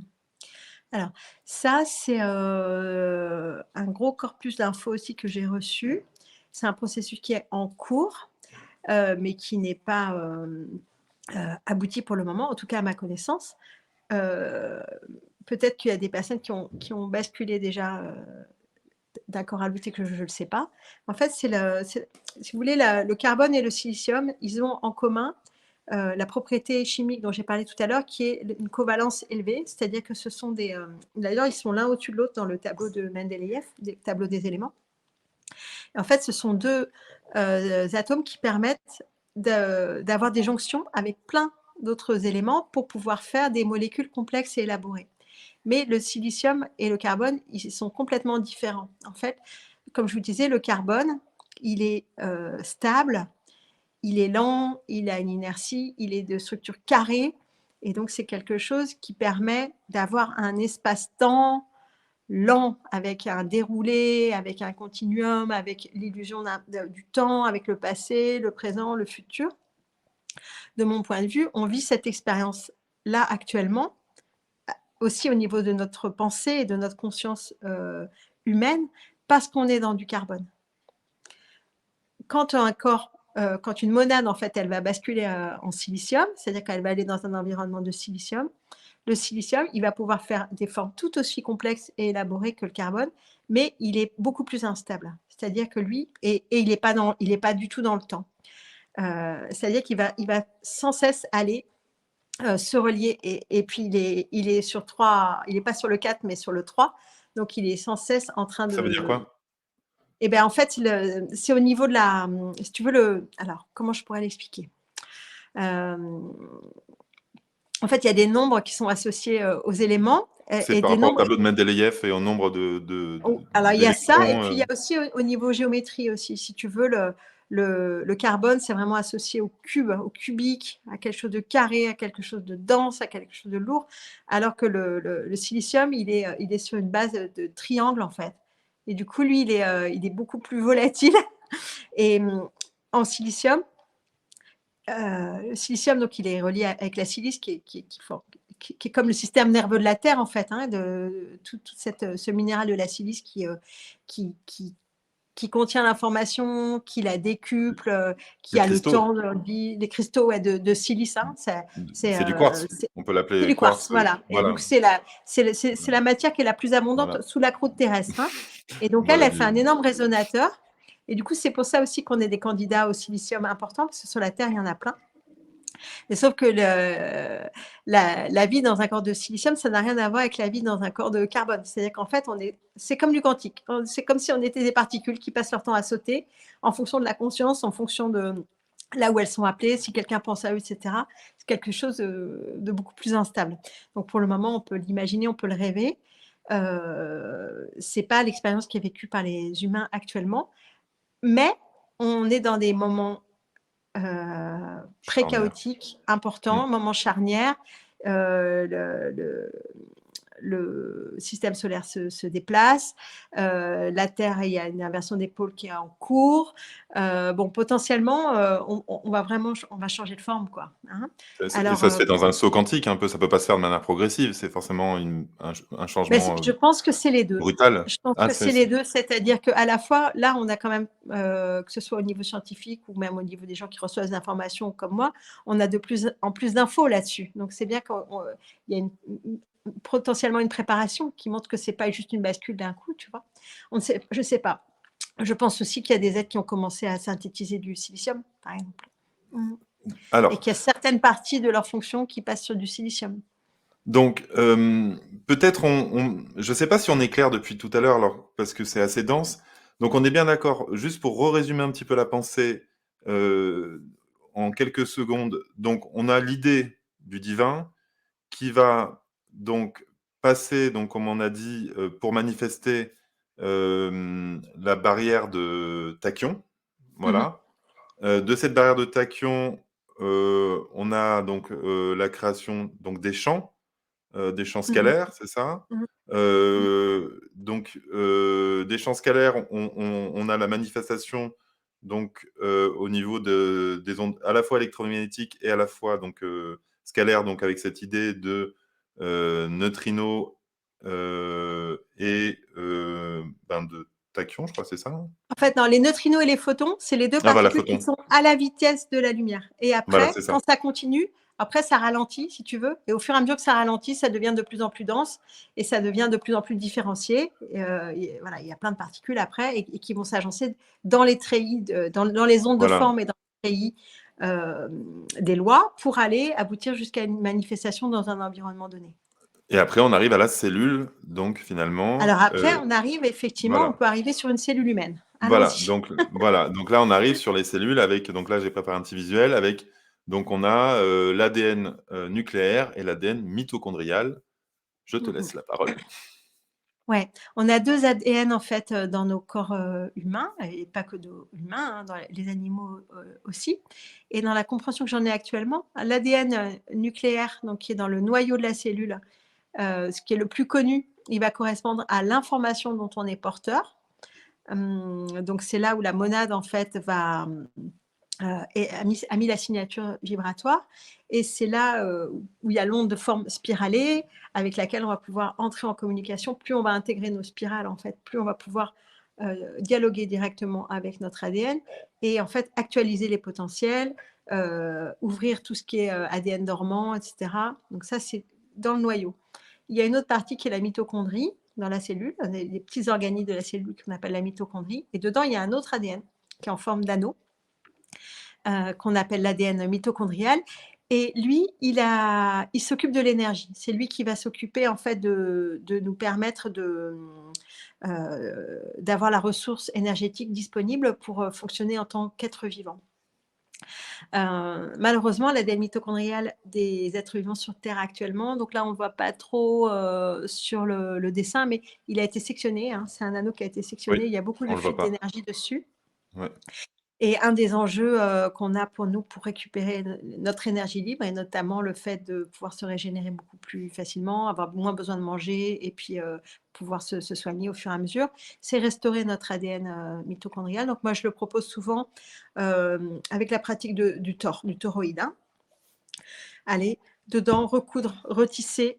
Alors ça, c'est, un gros corpus d'infos aussi que j'ai reçu. C'est un processus qui est en cours, mais qui n'est pas, abouti pour le moment, en tout cas à ma connaissance. Heu, Peut-être qu'il y a des personnes qui ont basculé déjà, d'un corps à l'autre et que je ne le sais pas. En fait, si vous voulez, le carbone et le silicium, ils ont en commun, la propriété chimique dont j'ai parlé tout à l'heure, qui est une covalence élevée. C'est-à-dire que ce sont d'ailleurs, ils sont l'un au-dessus de l'autre dans le tableau de Mendeleïev, des tableau des éléments. En fait, ce sont 2 atomes qui permettent d'avoir des jonctions avec plein d'autres éléments pour pouvoir faire des molécules complexes et élaborées. Mais le silicium et le carbone, ils sont complètement différents. En fait, comme je vous disais, le carbone, il est stable, il est lent, il a une inertie, il est de structure carrée, et donc c'est quelque chose qui permet d'avoir un espace-temps lent, avec un déroulé, avec un continuum, avec l'illusion du temps, avec le passé, le présent, le futur. De mon point de vue, on vit cette expérience-là actuellement, aussi au niveau de notre pensée et de notre conscience humaine, parce qu'on est dans du carbone. Quand un corps, quand une monade, en fait, elle va basculer en silicium, c'est-à-dire qu'elle va aller dans un environnement de silicium, le silicium, il va pouvoir faire des formes tout aussi complexes et élaborées que le carbone, mais il est beaucoup plus instable. C'est-à-dire que lui, et il n'est pas du tout dans le temps. C'est-à-dire il va sans cesse aller se relier, et puis il est sur 3, il n'est pas sur le 4, mais sur le 3, donc il est sans cesse en train Ça veut dire de... quoi? Et bien en fait, c'est au niveau de la... Si tu veux, alors, comment je pourrais l'expliquer? En fait, il y a des nombres qui sont associés aux éléments, C'est et par des rapport au nombres... tableau de Mendeleïev et au nombre Alors, il y a ça, et d'électrons, puis il y a aussi au niveau géométrie aussi. Si tu veux, le carbone, c'est vraiment associé au cube, au cubique, à quelque chose de carré, à quelque chose de dense, à quelque chose de lourd, alors que le silicium, il est sur une base de triangle, en fait. Et du coup, lui, il est beaucoup plus volatile. Et en silicium, le silicium, donc, il est relié avec la silice qui est comme le système nerveux de la Terre, en fait, hein, de tout ce minéral de la silice qui, qui, qui contient l'information, qui la décuple, qui les a le cristaux. temps de vie, les cristaux, ouais, de silice, hein, C'est du quartz. On peut c'est l'appeler du quartz, quartz. voilà. Et donc, Voilà. c'est la matière qui est la plus abondante Voilà. sous la croûte terrestre, hein. Et donc, Voilà elle fait un du énorme résonateur. Et du coup, c'est pour ça aussi qu'on est des candidats au silicium importants, parce que sur la Terre, il y en a plein. Mais sauf que la vie dans un corps de silicium, ça n'a rien à voir avec la vie dans un corps de carbone. C'est-à-dire qu'en fait, c'est comme du quantique. C'est comme si on était des particules qui passent leur temps à sauter en fonction de la conscience, en fonction de là où elles sont appelées, si quelqu'un pense à eux, etc. C'est quelque chose de beaucoup plus instable. Donc pour le moment, on peut l'imaginer, on peut le rêver. C'est pas l'expérience qui est vécue par les humains actuellement, mais on est dans des moments charnière. pré-chaotique, important, moment charnière. Le système solaire se déplace. La Terre, il y a une inversion des pôles qui est en cours. Bon, potentiellement, on va changer de forme, quoi, hein. Et Alors, ça se fait dans un saut quantique un peu, ça peut pas se faire de manière progressive, c'est forcément un ben, changement je pense que c'est les deux. brutal. Je pense Ah, que c'est les deux, c'est-à-dire qu'à la fois, là, on a quand même, que ce soit au niveau scientifique ou même au niveau des gens qui reçoivent des informations comme moi, on a de plus en plus d'infos là-dessus. Donc c'est bien qu'il y a potentiellement une préparation qui montre que c'est pas juste une bascule d'un coup, tu vois. Je sais pas. Je pense aussi qu'il y a des êtres qui ont commencé à synthétiser du silicium, par exemple. Mhm. Et alors, qu'il y a certaines parties de leur fonction qui passent sur du silicium. donc, peut-être je sais pas si on est clair depuis tout à l'heure, alors, parce que c'est assez dense. Donc, on est bien d'accord. Juste pour résumer un petit peu la pensée en quelques secondes. Donc, on a l'idée du divin qui va donc passer, donc, comme on a dit, pour manifester la barrière de tachyon. Mhm. Voilà. De cette barrière de tachyon, on a donc la création donc, des champs Mhm. scalaires, c'est ça? Mhm. Donc, des champs scalaires, on a la manifestation donc, au niveau des ondes à la fois électromagnétiques et à la fois donc, scalaires, donc avec cette idée de neutrinos et ben, de tachyons, je crois, c'est ça? Hein. En fait, non, les neutrinos et les photons, c'est les 2 Ah voilà, particules qui photon. sont à la vitesse de la lumière. Et Voilà, après, c'est ça. quand ça continue, après ça ralentit, si tu veux. Et au fur et à mesure que ça ralentit, ça devient de plus en plus dense et ça devient de plus en plus différencié. Et voilà, il y a plein de particules après et qui vont s'agencer dans les treillis, dans les ondes de Voilà. forme et dans les treillis des lois pour aller aboutir jusqu'à une manifestation dans un environnement donné. Et après, on arrive à la cellule, donc Alors finalement, après, on arrive effectivement, on voilà. peut arriver sur une cellule humaine. Voilà, Allons-y. donc là, on arrive sur les cellules avec donc là, j'ai préparé un petit visuel avec donc on a, l'ADN, nucléaire et l'ADN mitochondrial. Je te Mmh. laisse la parole. Ouais, on a 2 ADN en fait, dans nos corps, humains et pas que nos humains, hein, dans les animaux, aussi et dans la compréhension que j'en ai actuellement, l'ADN, nucléaire, donc qui est dans le noyau de la cellule, ce qui est le plus connu, il va correspondre à l'information dont on est porteur. Donc c'est là où la monade en fait va, et a mis la signature vibratoire et c'est là, où il y a l'onde de forme spiralée avec laquelle on va pouvoir entrer en communication. Plus on va intégrer nos spirales en fait, plus on va pouvoir, dialoguer directement avec notre ADN et en fait actualiser les potentiels, ouvrir tout ce qui est, ADN dormant et cetera. Donc ça, c'est dans le noyau. Il y a une autre partie qui est la mitochondrie dans la cellule, les petits organites de la cellule qu'on appelle la mitochondrie et dedans, il y a un autre ADN qui est en forme d'anneau, qu'on appelle l'ADN mitochondrial. Et lui, il s'occupe de l'énergie. C'est lui qui va s'occuper en fait de nous permettre d'avoir la ressource énergétique disponible pour fonctionner en tant qu'être vivant. Malheureusement, l'ADN mitochondrial des êtres vivants sur Terre actuellement, donc là on ne le voit pas trop sur le dessin, mais il a été sectionné, hein, c'est un anneau qui a été Oui, sectionné, il y a beaucoup de on le voit fuite pas. d'énergie dessus. Ouais. Et un des enjeux, qu'on a pour nous, pour récupérer notre énergie libre et notamment le fait de pouvoir se régénérer beaucoup plus facilement, avoir moins besoin de manger et puis, pouvoir se soigner au fur et à mesure, c'est restaurer notre ADN, mitochondrial. Donc moi, je le propose souvent, avec la pratique du toroïde, hein. Aller dedans, recoudre, retisser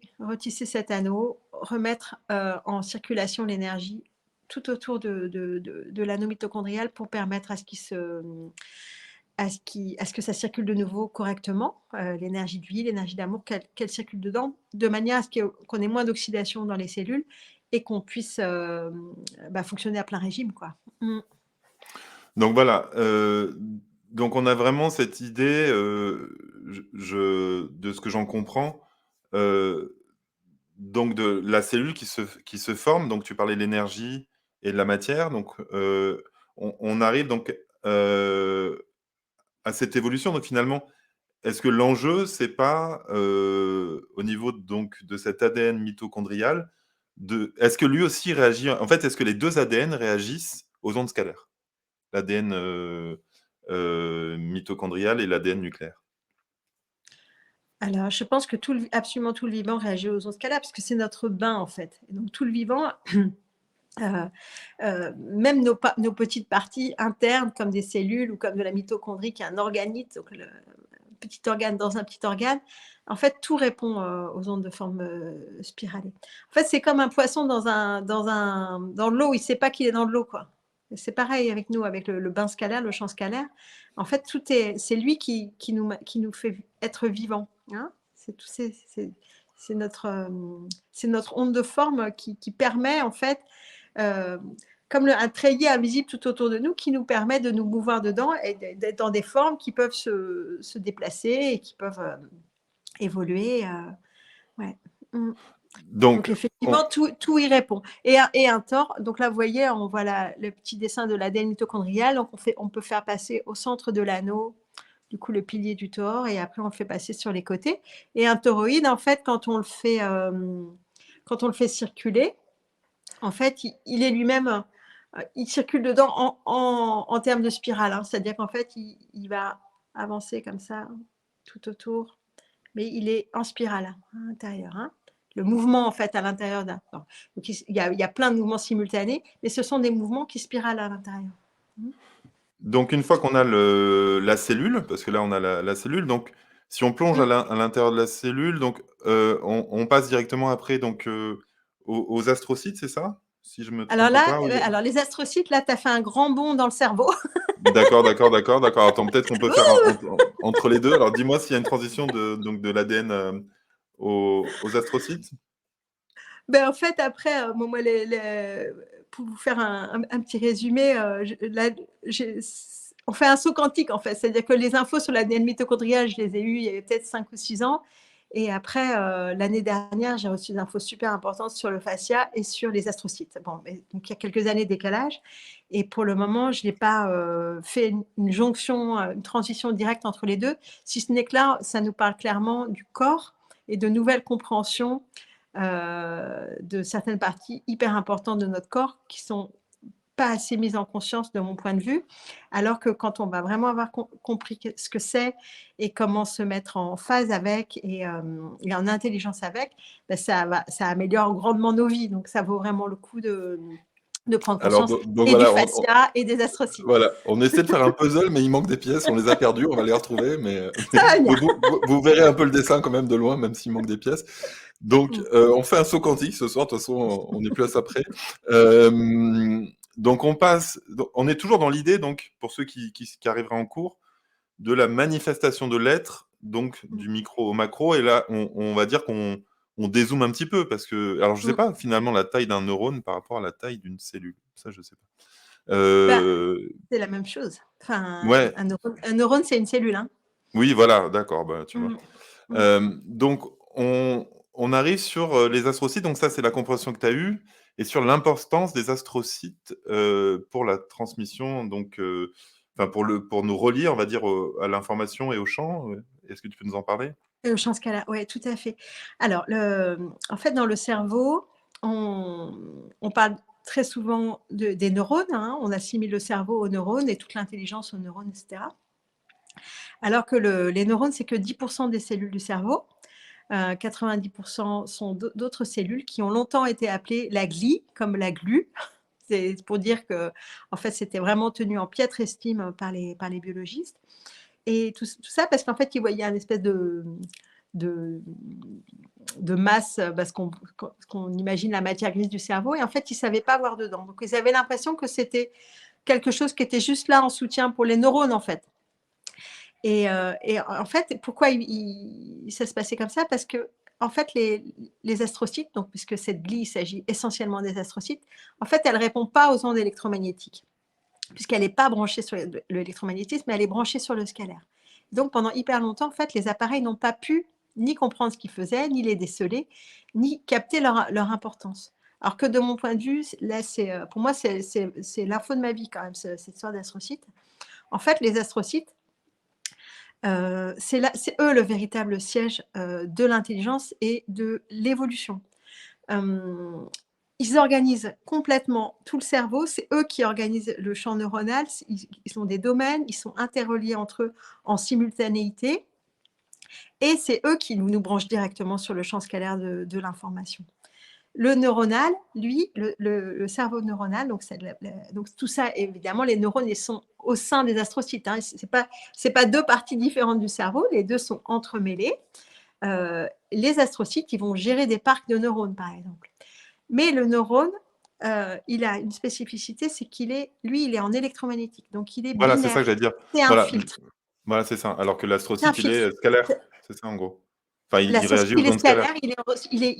cet anneau, remettre, en circulation l'énergie tout autour de l'anneau mitochondrial pour permettre à ce que ça circule de nouveau correctement, l'énergie de vie, l'énergie d'amour, qu'elle circule dedans, de manière à ce qu'on ait moins d'oxydation dans les cellules et qu'on puisse, fonctionner à plein régime, quoi. Mmh. Donc voilà, donc on a vraiment cette idée, je de ce que j'en comprends, heu, donc de la cellule qui se forme, donc tu parlais de l'énergie et de la matière, donc on arrive donc, à cette évolution. Donc finalement, est-ce que l'enjeu, c'est pas, au niveau donc de cet ADN mitochondrial, est-ce que lui aussi réagit en fait, est-ce que les 2 ADN réagissent aux ondes scalaires? L'ADN, mitochondrial et l'ADN nucléaire? Alors, je pense que absolument tout le vivant réagit aux ondes scalaires parce que c'est notre bain, en fait. Et donc tout le vivant, heu même nos petites parties internes comme des cellules ou comme de la mitochondrie qui est un organite, donc le petit organe dans un petit organe, en fait, tout répond, aux ondes de forme, spiralée. En fait, c'est comme un poisson dans l'eau, il ne sait pas qu'il est dans de l'eau, quoi. Et c'est pareil avec nous, avec le bain scalaire, le champ scalaire. En fait, c'est lui qui nous fait être vivants, hein. C'est tout c'est notre onde de forme qui permet en fait, heu, comme un treillis invisible tout autour de nous qui nous permet de nous mouvoir dedans et d'être dans des formes qui peuvent se déplacer et qui peuvent, évoluer, ouais. Mmh. Donc Donc on effectivement, tout y répond et un tore donc là, vous voyez, on voit le petit dessin de l'ADN mitochondrial, donc on peut faire passer au centre de l'anneau, du coup, le pilier du tore et après on le fait passer sur les côtés et un toroïde, en fait, quand on le fait circuler, en fait, il est lui-même, il circule dedans en termes de spirale, hein. C'est-à-dire qu'en fait, il va avancer comme ça, tout autour, mais il est en spirale, hein, à l'intérieur, hein. Le mouvement, en fait, à l'intérieur donc il y a plein de mouvements simultanés, mais ce sont des mouvements qui spiralent à l'intérieur. Mmh. donc une fois qu'on a la cellule, parce que là on a la cellule, donc si on plonge Mmh. à l'intérieur de la cellule, donc on passe directement après donc aux astrocytes, c'est ça? Si je me Alors trompe là, pas? Ou il y a alors les astrocytes, là, tu as fait un grand bond dans le cerveau. d'accord, d'accord, d'accord, d'accord. Attends, peut-être qu'on peut faire un entre les 2. Alors dis-moi s'il y a une transition de l'ADN, aux astrocytes? Ben, en fait, après, bon, moi, pour vous faire un petit résumé, on fait un saut quantique, en fait. C'est-à-dire que les infos sur l'ADN mitochondrial, je les ai eues il y avait peut-être 5 ou 6 ans Et après, l'année dernière, j'ai reçu des infos super importantes sur le fascia et sur les astrocytes. Bon, donc il y a quelques années de décalage. Et pour le moment, je n'ai pas fait une jonction, une transition directe entre les deux, si ce n'est que là, ça nous parle clairement du corps et de nouvelles compréhensions de certaines parties hyper importantes de notre corps qui sont pas assez mises en conscience de mon point de vue, alors que quand on va vraiment avoir compris ce que c'est et comment se mettre en phase avec et en intelligence avec, ben ça améliore grandement nos vies. Donc ça vaut vraiment le coup de prendre Alors conscience donc et du voilà, fascia et des astrocytes. voilà, on essaie de faire un puzzle, mais il manque des pièces, on les a perdues, on va les retrouver, Ça va mais venir. vous verrez un peu le dessin quand même de loin, même s'il manque des pièces. Donc, Mm. on fait un saut quantique ce soir, de toute façon, on n'est plus à ça près. Donc on est toujours dans l'idée, donc, pour ceux qui arriveraient en cours, de la manifestation de l'être, donc du micro au macro, et là, on va dire qu'on dézoome un petit peu, parce que, alors je sais Mm. pas finalement la taille d'un neurone par rapport à la taille d'une cellule, ça je sais pas. Bah, c'est la même chose. Enfin, Ouais, un neurone c'est une cellule. Hein. oui, voilà, d'accord, bah, tu vois. Mm. Mm. Donc, on arrive sur les astrocytes, donc ça, c'est la compréhension que tu as eue, et sur l'importance des astrocytes pour la transmission, donc, enfin, pour nous relier, on va dire, à l'information et au champ. Est-ce que tu peux nous en parler? Et au champ scalaire, ouais, tout à fait. Alors, en fait, dans le cerveau, on parle très souvent des neurones. Hein, on assimile le cerveau aux neurones et toute l'intelligence aux neurones, etc. Alors que les neurones, c'est que 10% des cellules du cerveau. 90% sont d'autres cellules qui ont longtemps été appelées la glie, comme la glu. C'est pour dire que, en fait, c'était vraiment tenu en piètre estime par les biologistes. Et tout ça parce qu'en fait, ils voyaient une espèce de, de masse, parce qu'on imagine la matière grise du cerveau, et en fait, ils ne savaient pas voir dedans. Donc, ils avaient l'impression que c'était quelque chose qui était juste là en soutien pour les neurones, en fait. Et en fait, pourquoi ça se passait comme ça? Parce que, en fait, les astrocytes, donc, puisque cette glie, il s'agit essentiellement des astrocytes, en fait, elle ne répond pas aux ondes électromagnétiques, puisqu'elle n'est pas branchée sur l'électromagnétisme, mais elle est branchée sur le scalaire. Donc, pendant hyper longtemps, en fait, les appareils n'ont pas pu ni comprendre ce qu'ils faisaient, ni les déceler, ni capter leur importance. Alors que de mon point de vue, là, pour moi, c'est l'info de ma vie quand même, cette histoire d'astrocytes. En fait, les astrocytes, c'est eux le véritable siège de l'intelligence et de l'évolution. Ils organisent complètement tout le cerveau, c'est eux qui organisent le champ neuronal, ils sont des domaines, ils sont interreliés entre eux en simultanéité, et c'est eux qui nous branchent directement sur le champ scalaire de l'information. Le neuronal, lui, le cerveau neuronal, donc tout ça, évidemment, les neurones, ils sont au sein des astrocytes. Hein, c'est pas deux parties différentes du cerveau, les deux sont entremêlés. Les astrocytes, ils vont gérer des parcs de neurones, par exemple. Mais le neurone, il a une spécificité, c'est qu'il est, lui, il est en électromagnétique, donc il est Voilà, c'est binaire. ça que j'allais dire. C'est un Voilà, filtre. voilà, c'est ça. Alors que C'est un l'astrocyte, il est filtre. scalaire, c'est ça en gros. Enfin, il L'astrocyte, réagit il aux est ondes scalaires. scalaire,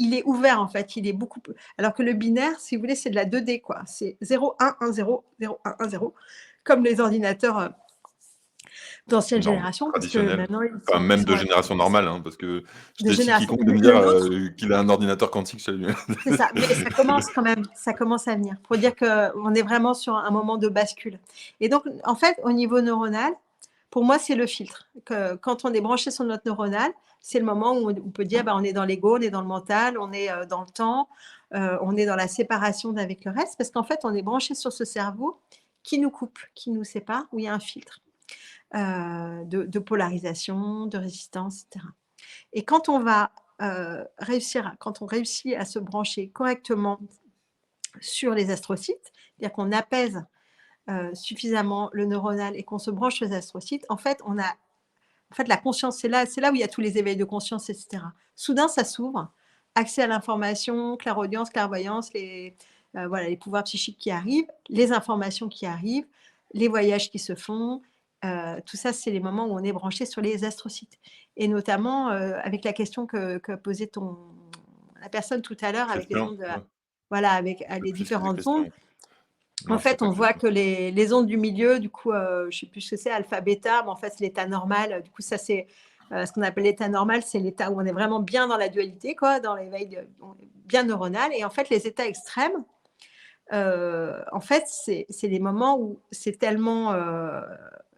il est ouvert en fait, il est beaucoup plus. Alors que le binaire, si vous voulez, c'est de la 2D, quoi. C'est 0, 1, 1, 0, 0, 1, 1, 0, comme les ordinateurs d'ancienne Norme génération, parce que traditionnelle. maintenant, Enfin, ils même sont de génération normale, hein, parce que je de défie génération. quiconque de me dire Le nôtre, qu'il a un ordinateur quantique chez lui. c'est ça, mais ça commence quand même, ça commence à venir, pour dire qu'on est vraiment sur un moment de bascule. Et donc, en fait, au niveau neuronal, pour moi, c'est le filtre. Quand on est branché sur notre neuronal, c'est le moment où on peut dire, bah, on est dans l'ego, on est dans le mental, on est dans le temps, on est dans la séparation d'avec le reste, parce qu'en fait, on est branché sur ce cerveau qui nous coupe, qui nous sépare, où il y a un filtre de polarisation, de résistance, etc. Et quand on va quand on réussit à se brancher correctement sur les astrocytes, c'est-à-dire qu'on apaise suffisamment le neuronal et qu'on se branche sur les astrocytes, en fait, la conscience, c'est là où il y a tous les éveils de conscience, etc. Soudain, ça s'ouvre, accès à l'information, clairaudience, clairvoyance, voilà, les pouvoirs psychiques qui arrivent, les informations qui arrivent, les voyages qui se font. Tout ça, c'est les moments où on est branché sur les astrocytes. Et notamment, avec la question que posait la personne tout à l'heure, avec les Question? ondes, Ouais, voilà, avec je peux les plus les différentes ondes. questions. En Non, c'était fait, pas on voit question. que les ondes du milieu, du coup, je ne sais plus ce que c'est, alpha, bêta, mais en fait, c'est l'état normal. Du coup, ça, c'est Ce qu'on appelle l'état normal, c'est l'état où on est vraiment bien dans la dualité, quoi, dans l'éveil bien neuronal. Et en fait, les états extrêmes, en fait, c'est des moments où c'est tellement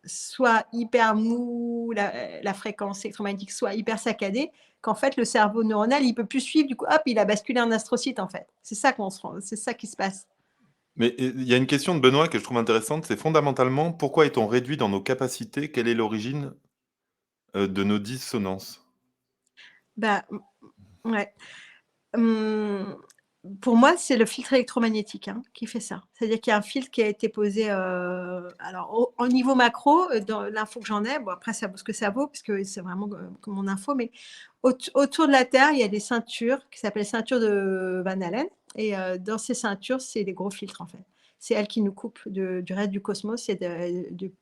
soit hyper mou, la fréquence électromagnétique, soit hyper saccadée, qu'en fait, le cerveau neuronal, il peut plus suivre. Du coup, hop, il a basculé en astrocyte, en fait. C'est ça qui se passe. Mais il y a une question de Benoît que je trouve intéressante, c'est fondamentalement, pourquoi est-on réduit dans nos capacités? Quelle est l'origine, de nos dissonances? Bah, ouais. Mmh, pour moi, c'est le filtre électromagnétique, hein, qui fait ça. C'est-à-dire qu'il y a un filtre qui a été posé, alors au niveau macro, dans l'info que j'en ai, bon après ça vaut ce que ça vaut, parce que c'est vraiment, que mon info, mais autour de la Terre, il y a des ceintures qui s'appellent ceintures de Van Allen, et dans ces ceintures, c'est des gros filtres, en fait. C'est elles qui nous coupent du reste du cosmos et de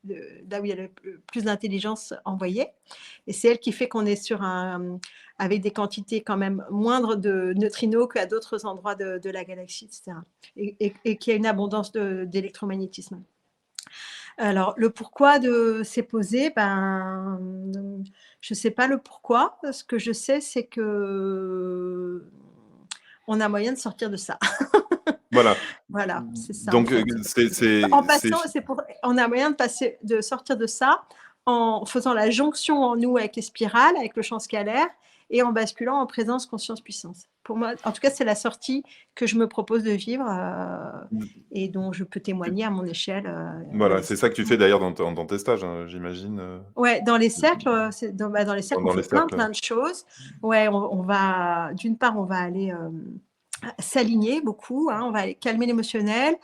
là où il y a le plus d'intelligence envoyée, et c'est elle qui fait qu'on est sur avec des quantités quand même moindres de neutrinos qu'à d'autres endroits de la galaxie, etc. Et qu'il y a une abondance d'électromagnétisme. Alors, le pourquoi de c'est posé, ben, je ne sais pas le pourquoi. Ce que je sais, c'est que on a moyen de sortir de ça. Voilà, Voilà, c'est ça en donc fait. En passant, on a moyen de sortir de ça en faisant la jonction en nous avec les spirales, avec le champ scalaire, et en basculant en présence, conscience, puissance. Pour moi, en tout cas, c'est la sortie que je me propose de vivre, et dont je peux témoigner à mon échelle, dans voilà, les c'est ça que tu cercles. fais d'ailleurs dans tes stages, hein, j'imagine, Ouais, dans les cercles, dans les cercles, on dans fait les plein, cercles? plein de choses. Ouais, on va, d'une part, on va aller s'aligner beaucoup, hein, on va aller calmer l'émotionnel,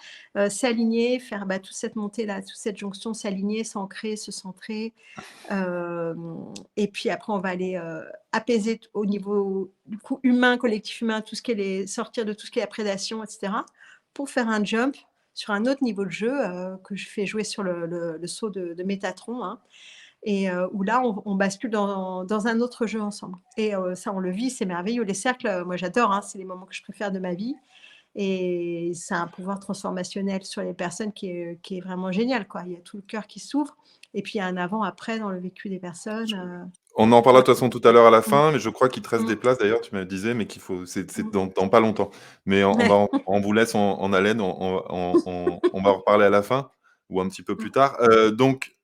s'aligner, faire toute cette montée-là, toute cette jonction, s'aligner, s'ancrer, se centrer. Et puis après, on va aller apaiser au niveau du coup humain, collectif humain, tout ce qui est sortir de tout ce qui est la prédation, etc. Pour faire un jump sur un autre niveau de jeu que je fais jouer sur le saut de Métatron, hein, et où là, on bascule dans un autre jeu ensemble. Et ça, on le vit, c'est merveilleux. Les cercles, moi j'adore, hein, c'est les moments que je préfère de ma vie. Et ça a un pouvoir transformationnel sur les personnes qui est vraiment génial, quoi. Il y a tout le cœur qui s'ouvre, et puis il y a un avant-après dans le vécu des personnes. On en parlera Ouais. de toute façon tout à l'heure à la Mmh, fin, mais je crois qu'il te reste mmh, des places d'ailleurs, tu me disais, mais qu'il faut c'est mmh. dans pas longtemps. Mais on vous laisse en haleine, on va en reparler à la fin ou un petit peu plus tard. Donc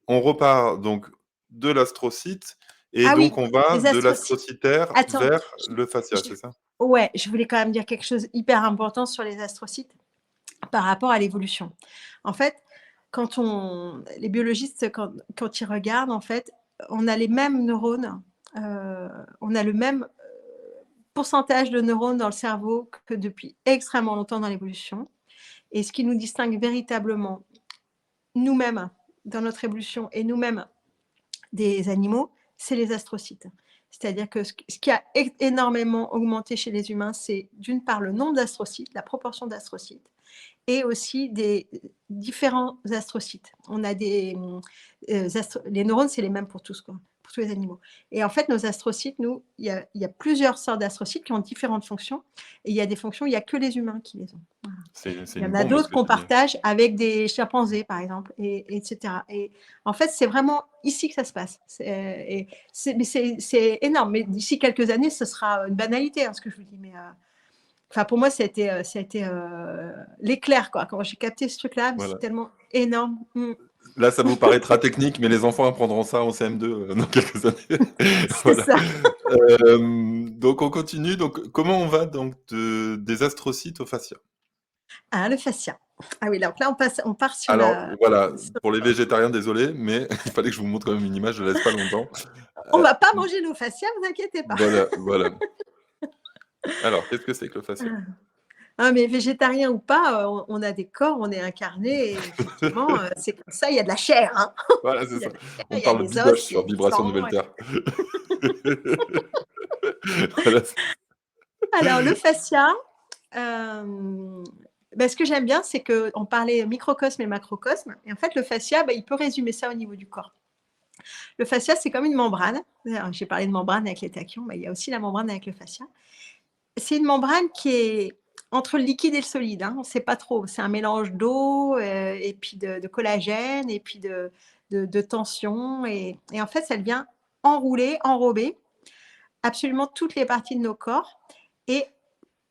on repart donc de l'astrocyte et Ah oui, donc on va les de astrocytes. l'astrocytaire Attends, vers je le fascia, je c'est ça? ouais, je voulais quand même dire quelque chose hyper important sur les astrocytes par rapport à l'évolution. En fait, les biologistes, quand ils regardent, en fait, on a les mêmes neurones, on a le même pourcentage de neurones dans le cerveau que depuis extrêmement longtemps dans l'évolution. Et ce qui nous distingue véritablement, nous-mêmes, dans notre évolution, et nous-mêmes des animaux, c'est les astrocytes. C'est-à-dire que ce qui a énormément augmenté chez les humains, c'est d'une part le nombre d'astrocytes, la proportion d'astrocytes, et aussi des différents astrocytes. On a les neurones, c'est les mêmes pour tous, quoi, pour tous les animaux. Et en fait, nos astrocytes, nous, il y a plusieurs sortes d'astrocytes qui ont différentes fonctions. Et il y a des fonctions, il n'y a que les humains qui les ont. Voilà. C'est Il y une en a bombe ce d'autres que qu'on tu dis. partage avec des chimpanzés, par exemple, etc. Et en fait, c'est vraiment ici que ça se passe. C'est énorme. Mais d'ici quelques années, ce sera une banalité, hein, ce que je vous dis. Mais enfin, pour moi, ça a été l'éclair, quoi. Quand j'ai capté ce truc-là, c'est Voilà. tellement énorme. Mm. Là, ça vous paraîtra technique, mais les enfants apprendront ça en CM2, dans quelques années. C'est Voilà. ça. Donc on continue. Donc comment on va donc des astrocytes au fascia? Ah, le fascia. Ah oui, donc là, on part sur Alors voilà, sur- pour les végétariens, désolé, mais il fallait que je vous montre quand même une image, je la laisse pas longtemps. On Heu, va pas manger nos fascias, vous inquiétez pas. voilà, voilà. Alors, qu'est-ce que c'est que le fascia? Ah, mais végétarien ou pas, on a des corps, on est incarné, et effectivement, c'est comme ça, il y a de la chair, hein. Voilà, c'est Il y a ça. de la chair, On il y a parle des bidoche os, il y a sur du Vibration sang. Nouvelle Terre. Voilà, Alors le fascia, hem, ce que j'aime bien, c'est qu'on parlait microcosme et macrocosme, et en fait le fascia, il peut résumer ça au niveau du corps. Le fascia, c'est comme une membrane. D'ailleurs, j'ai parlé de membrane avec les tachyons, il y a aussi la membrane avec le fascia. C'est une membrane qui est entre le liquide et le solide, hein, on ne sait pas trop. C'est un mélange d'eau, et puis de collagène, et puis de tension, et en fait, elle vient enroulé, enrobé, absolument toutes les parties de nos corps et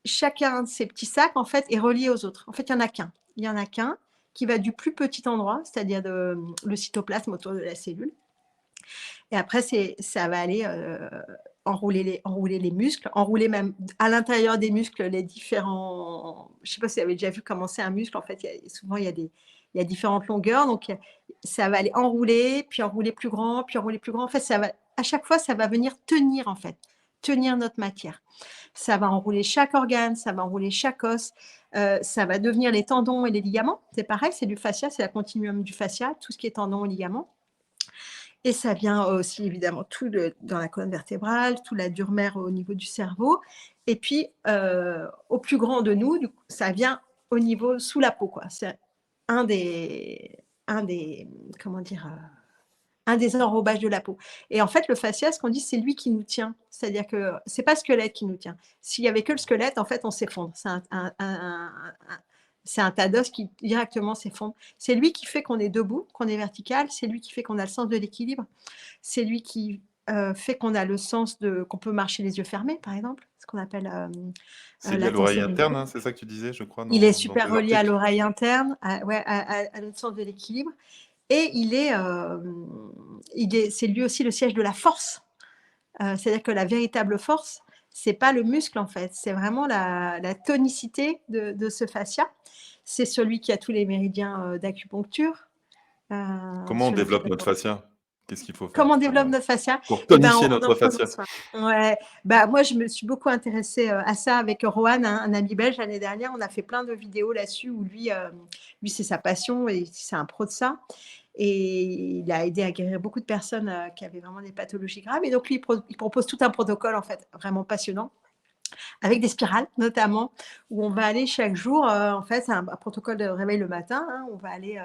chacun de ces petits sacs, en fait, est relié aux autres. En fait, il n'y en a qu'un. Il y en a qu'un qui va du plus petit endroit, c'est-à-dire le cytoplasme autour de la cellule. Et après, ça va aller enrouler les muscles, enrouler même à l'intérieur des muscles les différents. Je ne sais pas si vous avez déjà vu comment c'est un muscle. En fait, souvent, il y a différentes longueurs. Donc, ça va aller enrouler, puis enrouler plus grand, puis enrouler plus grand. En fait, à chaque fois, ça va venir tenir, en fait, tenir notre matière. Ça va enrouler chaque organe, ça va enrouler chaque os, ça va devenir les tendons et les ligaments. C'est pareil, c'est du fascia, c'est la continuum du fascia, tout ce qui est tendons et ligaments. Et ça vient aussi évidemment dans la colonne vertébrale, tout la dure-mère au niveau du cerveau. Et puis, au plus grand de nous, du coup, ça vient au niveau sous la peau, quoi. C'est un des, comment dire, un des enrobages de la peau. Et en fait, le fascia, ce qu'on dit, c'est lui qui nous tient. C'est-à-dire que c'est pas le squelette qui nous tient. S'il y avait que le squelette, en fait, on s'effondre. C'est un tas d'os qui directement s'effondre. C'est lui qui fait qu'on est debout, qu'on est vertical. C'est lui qui fait qu'on a le sens de l'équilibre. C'est lui qui fait qu'on a le sens qu'on peut marcher les yeux fermés, par exemple, ce qu'on appelle C'est lié à la l'oreille interne, tensérémité. hein, c'est ça que tu disais, je crois, Il est dans super tes relié à articles? l'oreille interne, ouais, à notre sens de l'équilibre. Et c'est lui aussi le siège de la force. C'est-à-dire que la véritable force, c'est pas le muscle en fait, c'est vraiment la tonicité de ce fascia. C'est celui qui a tous les méridiens d'acupuncture. Comment on Sur le développe fait notre fascia? Qu'est-ce qu'il faut faire Comment on développe notre fascia? pour Eh ben, tonifier en notre en prenant fascia? soin. Ouais, bah, moi, je me suis beaucoup intéressée à ça avec Rohan, un ami belge, l'année dernière. On a fait plein de vidéos là-dessus où lui, c'est sa passion et c'est un pro de ça. Et il a aidé à guérir beaucoup de personnes qui avaient vraiment des pathologies graves. Et donc, lui, il propose tout un protocole, en fait, vraiment passionnant, avec des spirales, notamment, où on va aller chaque jour, en fait, c'est un protocole de réveil le matin, hein, on va aller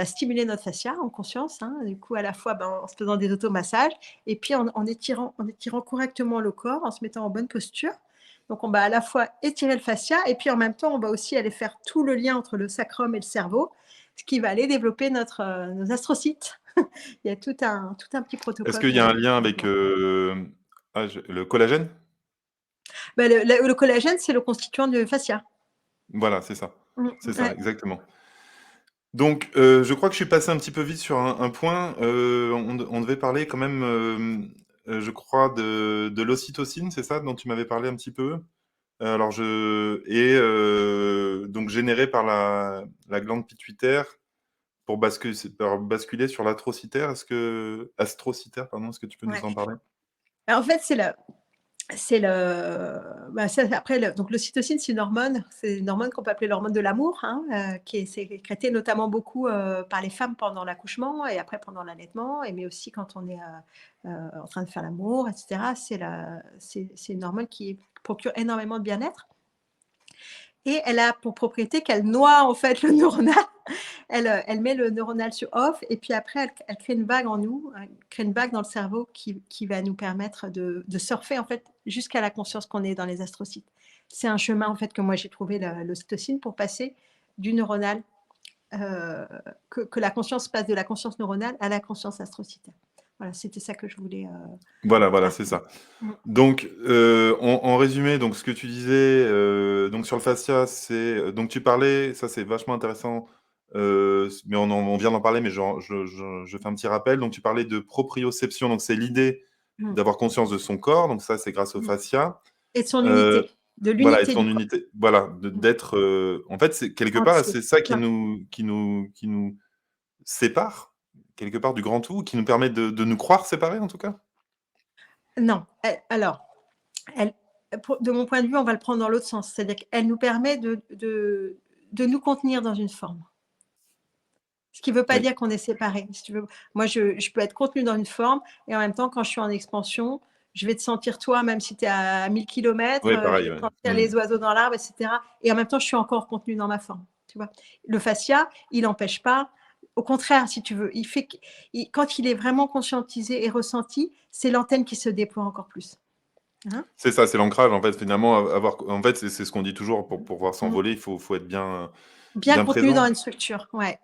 stimuler notre fascia en conscience, hein, du coup, à la fois en se faisant des automassages, et puis en étirant correctement le corps, en se mettant en bonne posture. Donc, on va à la fois étirer le fascia, et puis en même temps, on va aussi aller faire tout le lien entre le sacrum et le cerveau, ce qui va aller développer nos astrocytes. Il y a tout un petit Est-ce protocole qu'il y a un pour lien avec, ça. le collagène? Bah, le collagène, c'est le constituant du fascia. Voilà, c'est ça, Ouais. exactement. Donc, je crois que je suis passé un petit peu vite sur un point, on devait parler quand même, je crois de l'ocytocine, c'est ça dont tu m'avais parlé un petit peu? Alors donc générée par la glande pituitaire pour basculer sur l'atrocitaire. Astrocitaire, pardon, est-ce que tu peux Ouais. nous en parler? En fait, ça, après, donc l'ocytocine, c'est une hormone qu'on peut appeler l'hormone de l'amour, hein, qui est sécrétée notamment beaucoup par les femmes pendant l'accouchement et après pendant l'allaitement, mais aussi quand on est en train de faire l'amour, etc. C'est une hormone qui procure énormément de bien-être. Et elle a pour propriété qu'elle noie en fait le neuronal. Elle met le neuronal sur off et puis après, elle crée une vague en nous, elle crée une vague dans le cerveau qui va nous permettre de surfer en fait jusqu'à la conscience qu'on est dans les astrocytes. C'est un chemin en fait que moi j'ai trouvé l'ocytocine pour passer du neuronal, que la conscience passe de la conscience neuronale à la conscience astrocytaire. Voilà, c'était ça que je voulais Voilà, c'est partager. ça. Donc, en résumé, donc ce que tu disais, donc sur le fascia, donc tu parlais, ça c'est vachement intéressant, mais on vient d'en parler, mais je fais un petit rappel. Donc tu parlais de proprioception, donc c'est l'idée Mm. d'avoir conscience de son corps, donc ça c'est grâce au Mm. fascia. Et de son Heu, unité, de voilà, et de l'unité son du corps. unité, voilà, Mm. d'être, en fait, c'est quelque part, Entier. c'est ça Plein. qui nous sépare, quelque part, du grand tout, qui nous permet de nous croire séparés, en tout cas? Non, alors, elle, de mon point de vue, on va le prendre dans l'autre sens. C'est-à-dire qu'elle nous permet de nous contenir dans une forme. Ce qui ne veut pas Oui. dire qu'on est séparés. Si tu veux. Moi, je peux être contenue dans une forme et en même temps, quand je suis en expansion, je vais te sentir toi, même si tu es à 1000 kilomètres, Oui, je pareil, vais ouais. sentir Mmh. les oiseaux dans l'arbre, etc. Et en même temps, je suis encore contenue dans ma forme. Tu vois. Le fascia, il n'empêche pas. Au contraire, si tu veux, quand il est vraiment conscientisé et ressenti, c'est l'antenne qui se déploie encore plus. Hein. C'est ça, c'est l'ancrage, en fait, finalement, avoir en fait, c'est ce qu'on dit toujours pour pouvoir Mm. s'envoler, il faut être Bien bien contenu dans présent. une structure, ouais.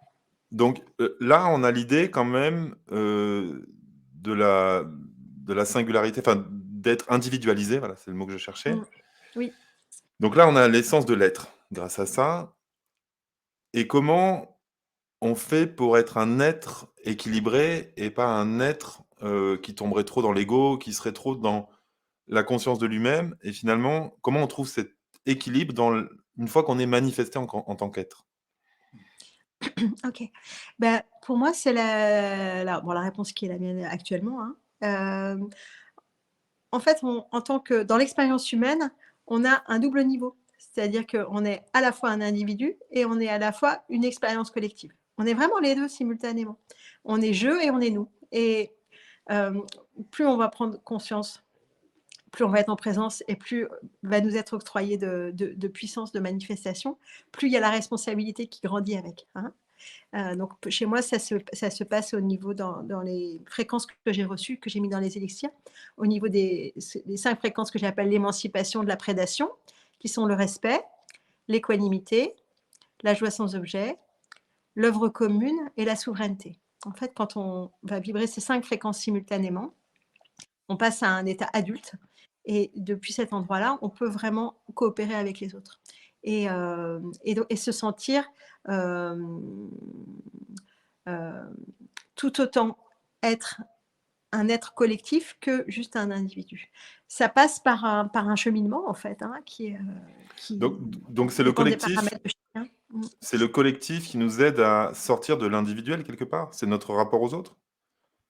Donc, là, on a l'idée quand même, de la de la singularité, enfin, d'être individualisé, voilà, c'est le mot que je cherchais. Mmh. Oui. Donc là, on a l'essence de l'être grâce à ça. Et comment on fait pour être un être équilibré et pas un être, qui tomberait trop dans l'ego, qui serait trop dans la conscience de lui-même? Et finalement, comment on trouve cet équilibre une fois qu'on est manifesté en tant qu'être? OK. Bah, pour moi, c'est la réponse qui est la mienne actuellement, hein. Hem, En fait, en tant que dans l'expérience humaine, on a un double niveau. C'est-à-dire qu'on est à la fois un individu et on est à la fois une expérience collective. On est vraiment les 2 simultanément. On est «je» et on est «nous» et hem, plus on va prendre conscience, plus on va être en présence et plus va nous être octroyé de puissance, de manifestation, plus il y a la responsabilité qui grandit avec, hein. Donc chez moi, ça se passe au niveau dans les fréquences que j'ai reçues, que j'ai mis dans les élixirs, au niveau des 5 fréquences que j'appelle l'émancipation de la prédation, qui sont le respect, l'équanimité, la joie sans objet, l'œuvre commune et la souveraineté. En fait, quand on va vibrer ces 5 fréquences simultanément, on passe à un état adulte et depuis cet endroit-là, on peut vraiment coopérer avec les autres et se sentir, hem, hem, tout autant être un être collectif que juste un individu. Ça passe par un cheminement en fait, hein, qui Donc dépend des paramètres de chacun. Mmh. c'est le collectif qui nous aide à sortir de l'individuel quelque part? C'est notre rapport aux autres?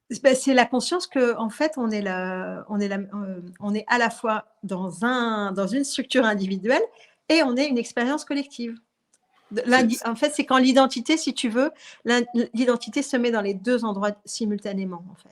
C'est la conscience qu'en fait on est à la fois dans une structure individuelle et on est une expérience collective. C'est c En fait, c'est quand l'identité, si tu veux, l'identité se met dans les 2 endroits simultanément, en fait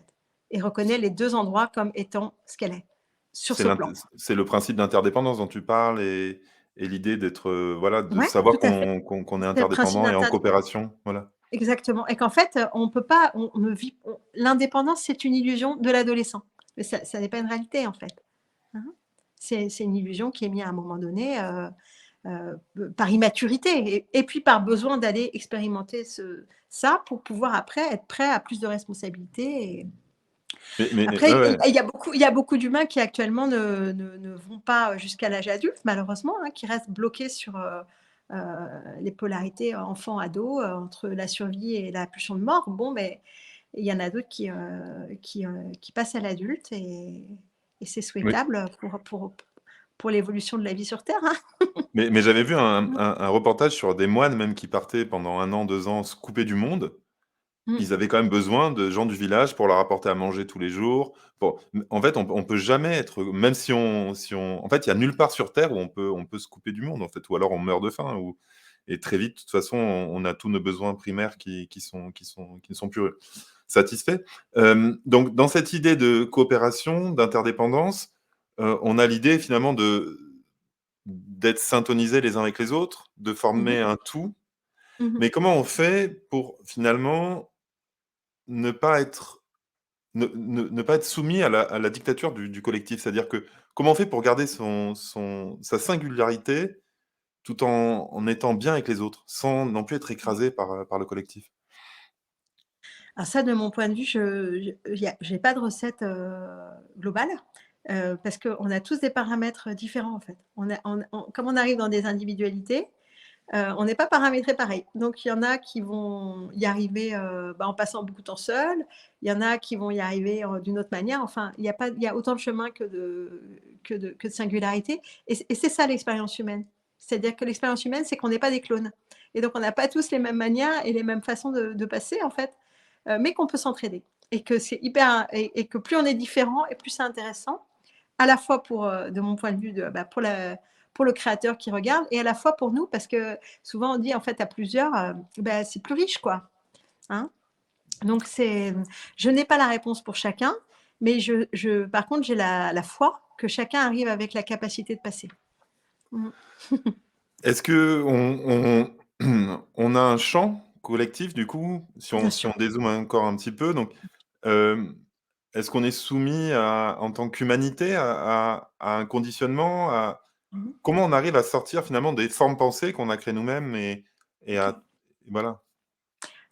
et reconnaît les 2 endroits comme étant ce qu'elle est, sur c'est ce l'int plan. c'est le principe d'interdépendance dont tu parles et l'idée d'être, voilà, de Ouais, savoir tout à fait. qu'on est C'est le principe interdépendant et en coopération, voilà. exactement et qu'en fait, on peut pas on ne vit on l'indépendance, c'est une illusion de l'adolescent. Mais ça n'est pas une réalité, en fait. Hein. C'est une illusion qui est mise à un moment donné, par immaturité et puis par besoin d'aller expérimenter ça pour pouvoir après être prêt à plus de responsabilités et Mais ouais, après ouais. il y a beaucoup d'humains qui actuellement ne vont pas jusqu'à l'âge adulte malheureusement, hein, qui restent bloqués sur, heu, les polarités enfant-ado, entre la survie et la pulsion de mort. Bon, mais il y en a d'autres qui passent à l'adulte et c'est Mais souhaitable pour l'évolution de la vie sur terre, hein. mais j'avais vu un Mmh. un un reportage sur des moines même qui partaient pendant 1 an, 2 ans se couper du monde. Mmh. Ils avaient quand même besoin de gens du village pour leur apporter à manger tous les jours. Bon, en fait, on peut jamais être même si on en fait, il y a nulle part sur terre où on peut se couper du monde, en fait, ou alors on meurt de faim ou et très vite, de toute façon, on a tous nos besoins primaires qui ne sont plus satisfaits. Donc dans cette idée de coopération, d'interdépendance, on a l'idée finalement d'être syntonisés les uns avec les autres, de Mmh mh. former un tout. Mmh. Mais comment on fait pour finalement ne pas être ne pas être soumis à la dictature du collectif? C'est-à-dire que comment on fait pour garder sa singularité tout en étant bien avec les autres, sans non plus être écrasé par le collectif? Alors ça, de mon point de vue, il y a j'ai pas de recette, globale, parce qu'on a tous des paramètres différents, en fait. Comme on arrive dans des individualités, on n'est pas paramétrés pareil. Donc il y en a qui vont y arriver, en passant beaucoup de temps seuls. Il y en a qui vont y arriver, d'une autre manière. Enfin, il y a autant de chemins que de singularités et c'est ça l'expérience humaine. C'est-à-dire que l'expérience humaine, c'est qu'on n'est pas des clones et donc on n'a pas tous les mêmes manières et les mêmes façons de passer, en fait, mais qu'on peut s'entraider et que c'est hyper et que plus on est différent et plus c'est intéressant, à la fois de mon point de vue pour le créateur qui regarde et à la fois pour nous parce que souvent on dit en fait à plusieurs, c'est plus riche quoi, hein? Donc je n'ai pas la réponse pour chacun, mais par contre j'ai la foi que chacun arrive avec la capacité de passer. Mmh. Est-ce qu'on on a un champ collectif du coup, Bien si sûr. on dézoome encore un petit peu donc, hem, est-ce qu'on est soumis en tant qu'humanité à un conditionnement, Mmh mh. comment on arrive à sortir finalement des formes pensées qu'on a créées nous-mêmes et OK. à voilà.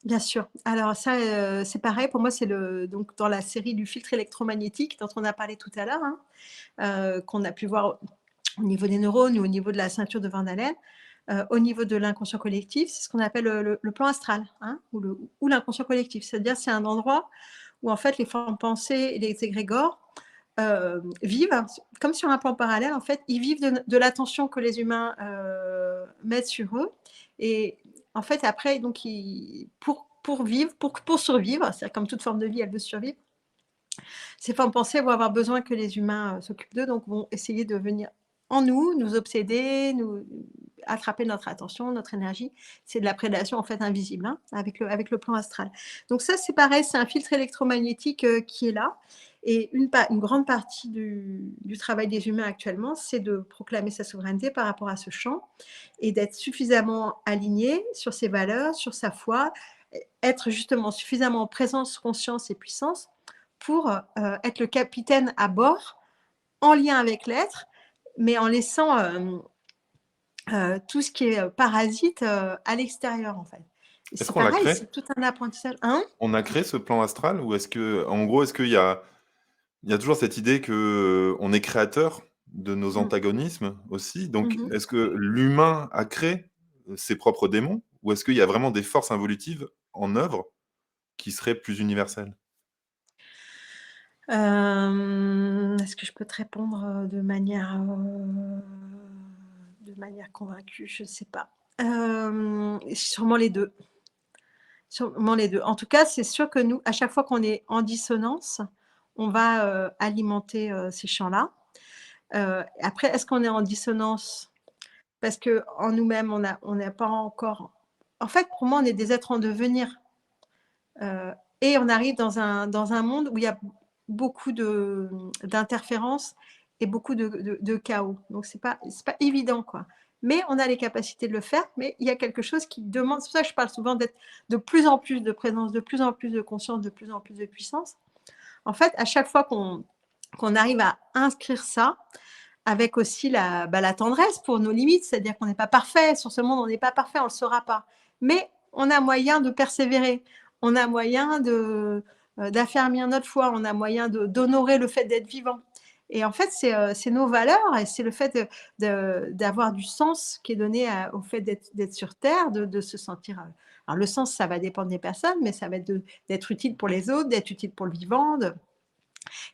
Bien sûr. Alors ça, c'est pareil pour moi, c'est le donc dans la série du filtre électromagnétique dont on a parlé tout à l'heure, hein, qu'on a pu voir au niveau des neurones ou au niveau de la ceinture de Van Allen, au niveau de l'inconscient collectif, c'est ce qu'on appelle le plan astral, hein, ou l'inconscient collectif. C'est-à-dire c'est un endroit où en fait les formes pensées et les égrégores vivent comme sur un plan parallèle. En fait, ils vivent de l'attention que les humains mettent sur eux. Et en fait, après, donc, pour vivre, pour survivre, c'est comme toute forme de vie, elle veut survivre. Ces formes pensées vont avoir besoin que les humains s'occupent d'eux, donc vont essayer de venir en nous, nous obséder, nous attraper notre attention, notre énergie. C'est de la prédation en fait invisible, hein, avec le plan astral. Donc ça, c'est pareil, c'est un filtre électromagnétique qui est là. Et une grande partie du travail des humains actuellement, c'est de proclamer sa souveraineté par rapport à ce champ et d'être suffisamment aligné sur ses valeurs, sur sa foi, être justement suffisamment en présence, conscience et puissance pour être le capitaine à bord, en lien avec l'être, mais en laissant tout ce qui est parasite à l'extérieur, en fait. Et Est-ce c'est qu'on l'a pareil, créé? c'est tout un apprentissage. Hein. On a créé ce plan astral ou est-ce que en gros, est-ce qu'il y a toujours cette idée que, on est créateur de nos Mm. antagonismes aussi? Donc Mhm. est-ce que l'humain a créé, ses propres démons? Ou est-ce qu'il y a vraiment des forces involutives en œuvre qui seraient plus universelles? Est-ce que je peux te répondre de manière convaincue? Je ne sais pas. Sûrement les deux. Sûrement les deux. En tout cas, c'est sûr que nous, à chaque fois qu'on est en dissonance, on va alimenter ces champs-là. Après, est-ce qu'on est en dissonance parce qu'en nous-mêmes, on n'a pas encore. En fait, pour moi, on est des êtres en devenir. Et on arrive dans un monde où il y a beaucoup d'interférences et beaucoup de chaos. Donc, c'est pas évident, quoi. Mais on a les capacités de le faire, mais il y a quelque chose qui demande. C'est pour ça que je parle souvent d'être de plus en plus de présence, de plus en plus de conscience, de plus en plus de puissance. En fait, à chaque fois qu'on arrive à inscrire ça, avec aussi la tendresse pour nos limites, c'est-à-dire qu'on n'est pas parfait, sur ce monde, on n'est pas parfait, on ne le sera pas. Mais on a moyen de persévérer, on a moyen d'affermir notre foi, on a moyen d'honorer le fait d'être vivant. Et en fait, c'est nos valeurs et c'est le fait d'avoir du sens qui est donné au fait d'être sur Terre, de se sentir. Alors, le sens, ça va dépendre des personnes, mais ça va être d'être utile pour les autres, d'être utile pour le vivant,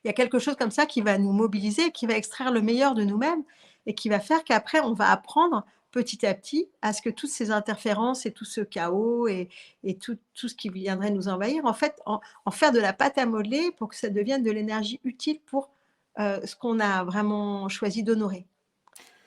il y a quelque chose comme ça qui va nous mobiliser, qui va extraire le meilleur de nous-mêmes et qui va faire qu'après, on va apprendre petit à petit à ce que toutes ces interférences et tout ce chaos et tout ce qui viendrait nous envahir, en fait, en faire de la pâte à modeler pour que ça devienne de l'énergie utile pour ce qu'on a vraiment choisi d'honorer.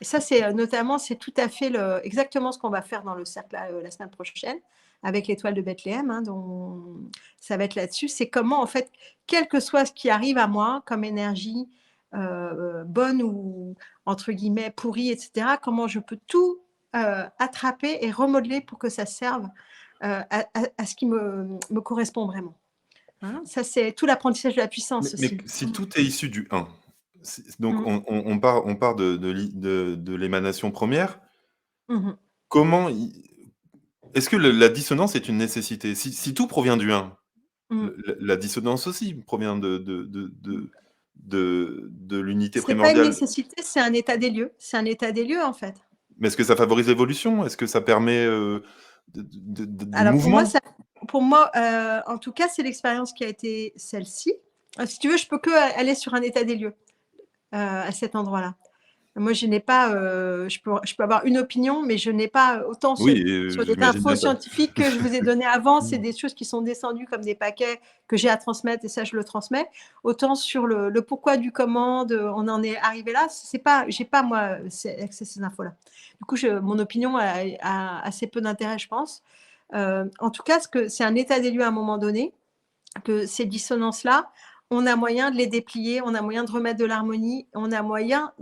Et ça, notamment, c'est tout à fait exactement ce qu'on va faire dans le cercle la semaine prochaine avec l'étoile de Bethléem, hein, dont ça va être là-dessus. C'est comment, en fait, quel que soit ce qui arrive à moi comme énergie bonne ou entre guillemets pourrie, etc., comment je peux tout attraper et remodeler pour que ça serve à ce qui me correspond vraiment. Hein. Ça, c'est tout l'apprentissage de la Mais puissance mais aussi. si tout est issu du un, donc Mm. on part de l'émanation première. Mhm. Comment i Est-ce que le la dissonance est une nécessité? Si tout provient du un, Mm. la dissonance aussi provient de l'unité C'est pas une primordiale. nécessité, c'est un état des lieux. C'est un état des lieux, en fait. Mais est-ce que ça favorise l'évolution? Est-ce que ça permet, du Alors pour moi, mouvement? ça pour moi, en tout cas, c'est l'expérience qui a été celle-ci. Si tu veux, je peux qu'aller sur un état des lieux, à cet endroit-là. Moi, je n'ai pas, je peux avoir une opinion, mais je n'ai pas autant Oui, sur des j'imagine infos bien pas. scientifiques que je vous ai données avant, c'est des choses qui sont descendues comme des paquets que j'ai à transmettre et ça, je le transmets. Autant sur le pourquoi du comment, on en est arrivé là, c'est pas j'ai pas moi, accès à ces infos-là. Du coup, mon opinion a assez peu d'intérêt, je pense. En tout cas, c'est un état des lieux à un moment donné, que ces dissonances-là, on a moyen de les déplier, on a moyen de remettre de l'harmonie, on a moyen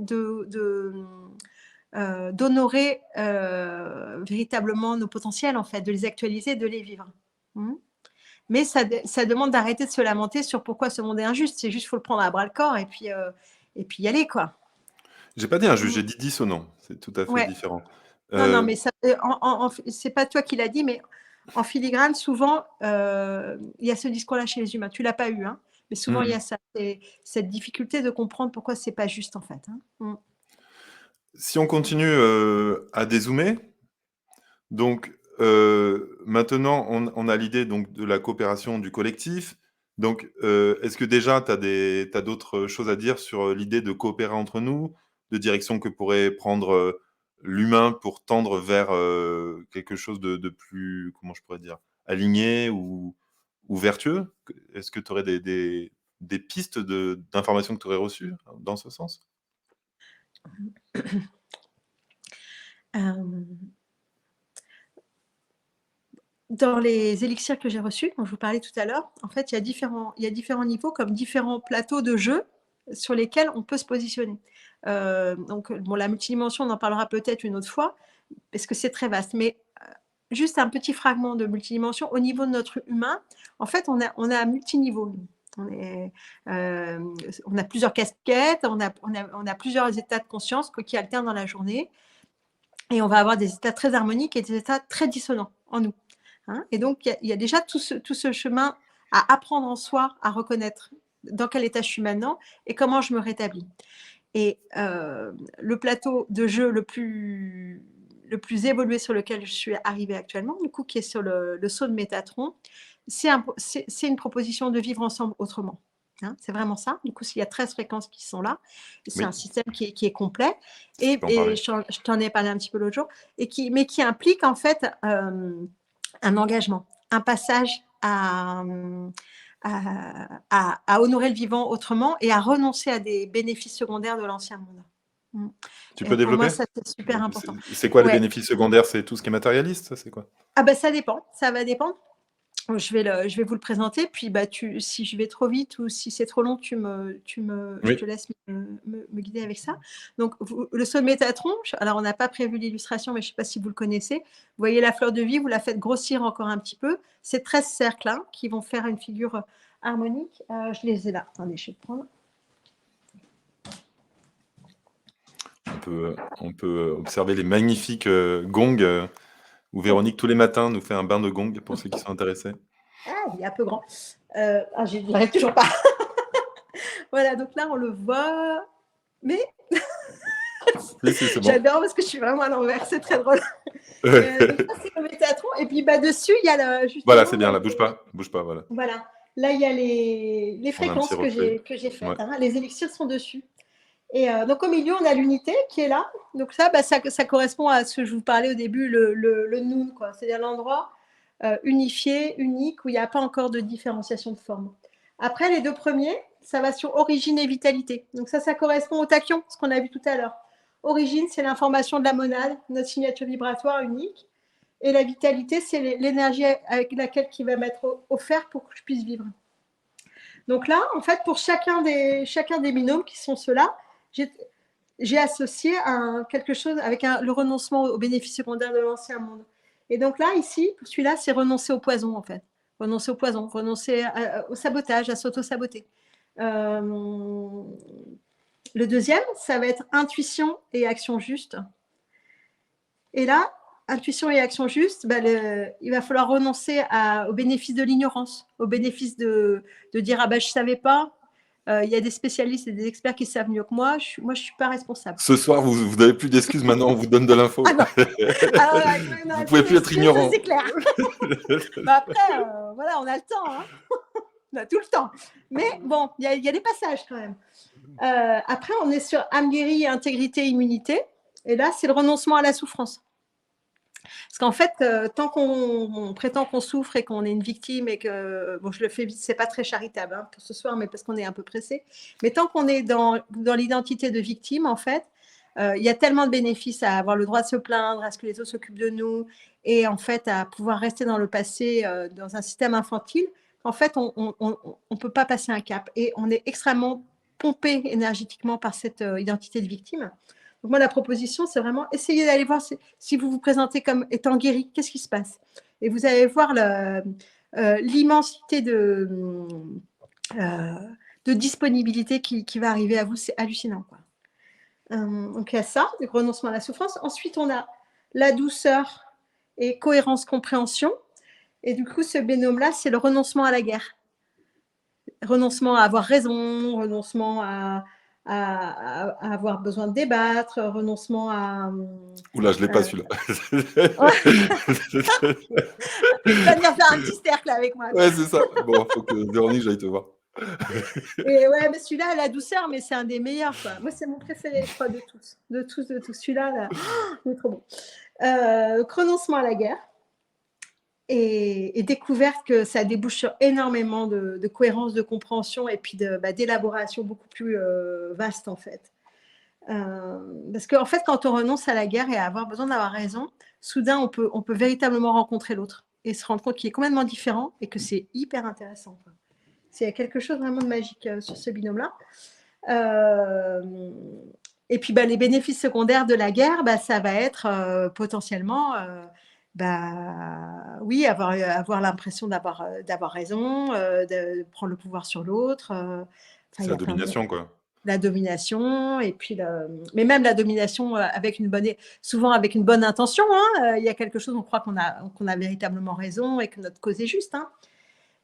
d'honorer véritablement nos potentiels, en fait, de les actualiser, de les vivre. Mmh. Mais ça demande d'arrêter de se lamenter sur pourquoi ce monde est injuste. C'est juste, il faut le prendre à bras le corps et puis y aller, quoi. J'ai pas dit injuste, Mmh. j'ai dit dissonant, c'est tout à fait Ouais. différent. Non, non, Heu, mais ça, c'est pas toi qui l'as dit, mais En filigrane, souvent, il y a ce discours-là chez les humains. Tu l'as pas eu, hein, mais souvent il y Mmh. a ça, c'est cette difficulté de comprendre pourquoi c'est pas juste en fait, hein. Si on continue, à dézoomer, donc maintenant on a l'idée donc de la coopération du collectif. Donc est-ce que déjà tu as d'autres choses à dire sur, l'idée de coopérer entre nous? De direction que pourrait prendre, l'humain pour tendre vers, quelque chose de plus, comment je pourrais dire? Aligné ou vertueux? Est-ce que tu aurais des pistes d'informations que tu aurais reçues dans ce sens? Hem, dans les élixirs que j'ai reçus, dont je vous parlais tout à l'heure, en fait, il y a différents niveaux comme différents plateaux de jeu sur lesquels on peut se positionner. Donc bon, la multidimension, on en parlera peut-être une autre fois, parce que c'est très vaste. Mais juste un petit fragment de multidimension. Au niveau de notre humain, en fait, on a multiniveau. On, est, on a plusieurs casquettes, on a plusieurs états de conscience qui alternent dans la journée. Et on va avoir des états très harmoniques et des états très dissonants en nous. Hein. Et donc, il y a déjà tout ce chemin à apprendre en soi, à reconnaître dans quel état je suis maintenant et comment je me rétablis. Et le plateau de jeu le plus évolué sur lequel je suis arrivée actuellement, du coup, qui est sur le saut de Métatron, c'est une proposition de vivre ensemble autrement. Hein, c'est vraiment ça. Du coup, il y a 13 fréquences qui sont là. C'est un Oui, système qui est complet. tu peux en parler. Je t'en ai parlé un petit peu l'autre jour, mais qui implique en fait un engagement, un passage à honorer le vivant autrement et à renoncer à des bénéfices secondaires de l'ancien monde. Mm. Tu Et peux pour moi, développer? ça, c'est super C'est important. c'est quoi les Ouais. bénéfices secondaires? C'est tout ce qui est matérialiste, ça, c'est quoi? Ah ben, ça dépend. Ça va dépendre. Je vais vous le présenter. Puis, bah, si je vais trop vite ou si c'est trop long, je te Oui, laisse me guider avec ça. Donc, le saut de Métatron, alors on n'a pas prévu l'illustration, mais je ne sais pas si vous le connaissez. Vous voyez la fleur de vie, vous la faites grossir encore un petit peu. C'est 13 cercles hein, qui vont faire une figure harmonique. Je les ai là. Attendez, je vais prendre. on peut observer les magnifiques, gongs, où Véronique, tous les matins, nous fait un bain de gong pour ceux qui sont intéressés. Ah, il est un peu grand. Je n'y arrive toujours pas. Voilà, donc là, on le voit. Mais Oui, si, c'est bon. j'adore parce que je suis vraiment à l'envers, c'est très drôle. Donc ça, c'est le Métatron. Et puis bah, dessus, il y a Voilà, justement, c'est bien là, bouge pas, voilà. voilà. Là, il y a les On a un petit fréquences reflet. que j'ai Ouais. faites. Hein. Les élixirs sont dessus. Et donc au milieu, on a l'unité qui est là. Donc ça, bah, ça correspond à ce que je vous parlais au début, le Noun, quoi. C'est-à-dire l'endroit unifié, unique, où il n'y a pas encore de différenciation de forme. Après, les deux premiers, ça va sur origine et vitalité. Donc ça correspond au tachyon, ce qu'on a vu tout à l'heure. Origine, c'est l'information de la monade, notre signature vibratoire unique. Et la vitalité, c'est l'énergie avec laquelle il va m'être offert pour que je puisse vivre. Donc là, en fait, pour chacun des binômes qui sont ceux-là, j'ai associé quelque chose avec le renoncement aux bénéfices secondaires de l'ancien monde. Et donc là, ici, pour celui-là, c'est renoncer au poison, en fait. Renoncer au poison, renoncer au sabotage, à s'auto-saboter. Le deuxième, ça va être intuition et action juste. Et là, intuition et action juste, bah, il va falloir renoncer au bénéfice de l'ignorance, au bénéfice de dire ah ben je savais pas. Il y a des spécialistes et des experts qui savent mieux que moi. Moi, je suis pas responsable. Ce soir, vous n'avez plus d'excuses, maintenant on vous donne de Ah l'info. non, alors là, on Vous n'a pouvez plus plus être d'excuses, ça, ignorant. c'est clair. Bah après, voilà, on a le temps, hein. On a tout le temps. Mais bon, il y a des passages quand même. Après, on est sur âme guérie, intégrité, immunité. Et là, c'est le renoncement à la souffrance. Parce qu'en fait, tant qu'on prétend qu'on souffre et qu'on est une victime et que, bon, je le fais vite, c'est pas très charitable hein, pour ce soir, mais parce qu'on est un peu pressé. Mais tant qu'on est dans l'identité de victime, en fait, il y a tellement de bénéfices à avoir le droit de se plaindre, à ce que les autres s'occupent de nous, et en fait à pouvoir rester dans le passé, dans un système infantile, qu'en fait, on ne peut pas passer un cap. Et on est extrêmement pompé énergétiquement par cette identité de victime. Donc moi, la proposition, c'est vraiment essayer d'aller voir si vous vous présentez comme étant guéri, qu'est-ce qui se passe. Et vous allez voir l'immensité de disponibilité qui va arriver à vous. C'est hallucinant, quoi. Donc il y a ça, le renoncement à la souffrance. Ensuite, on a la douceur et cohérence compréhension. Et du coup, ce binôme-là, c'est le renoncement à la guerre. Renoncement à avoir raison, renoncement à avoir besoin de débattre, renoncement à... Oula, je l'ai pas euh, celui-là. tu vas venir faire un petit cercle avec moi, toi. Ouais, c'est ça. Bon, faut que Véronique, j'aille te voir. Et ouais, mais celui-là, la douceur, mais c'est un des meilleurs, quoi. Moi, c'est mon préféré, je crois, de tous. De tous, de tous. Celui-là, là, il est trop bon. Renoncement à la guerre. Et découverte que ça débouche sur énormément de cohérence, de compréhension et puis d'élaboration beaucoup plus vaste, en fait. Parce qu'en fait, quand on renonce à la guerre et à avoir besoin d'avoir raison, soudain, on peut véritablement rencontrer l'autre et se rendre compte qu'il est complètement différent et que c'est hyper intéressant, quoi. C'est quelque chose vraiment de magique sur ce binôme-là. Et puis, les bénéfices secondaires de la guerre, ça va être potentiellement, oui, avoir l'impression d'avoir raison, de prendre le pouvoir sur l'autre. Enfin, C'est il y la a plein de... domination, quoi. La domination, et puis mais même la domination avec souvent avec une bonne intention. Il y a quelque chose, on croit qu'on a véritablement raison et que notre cause est juste.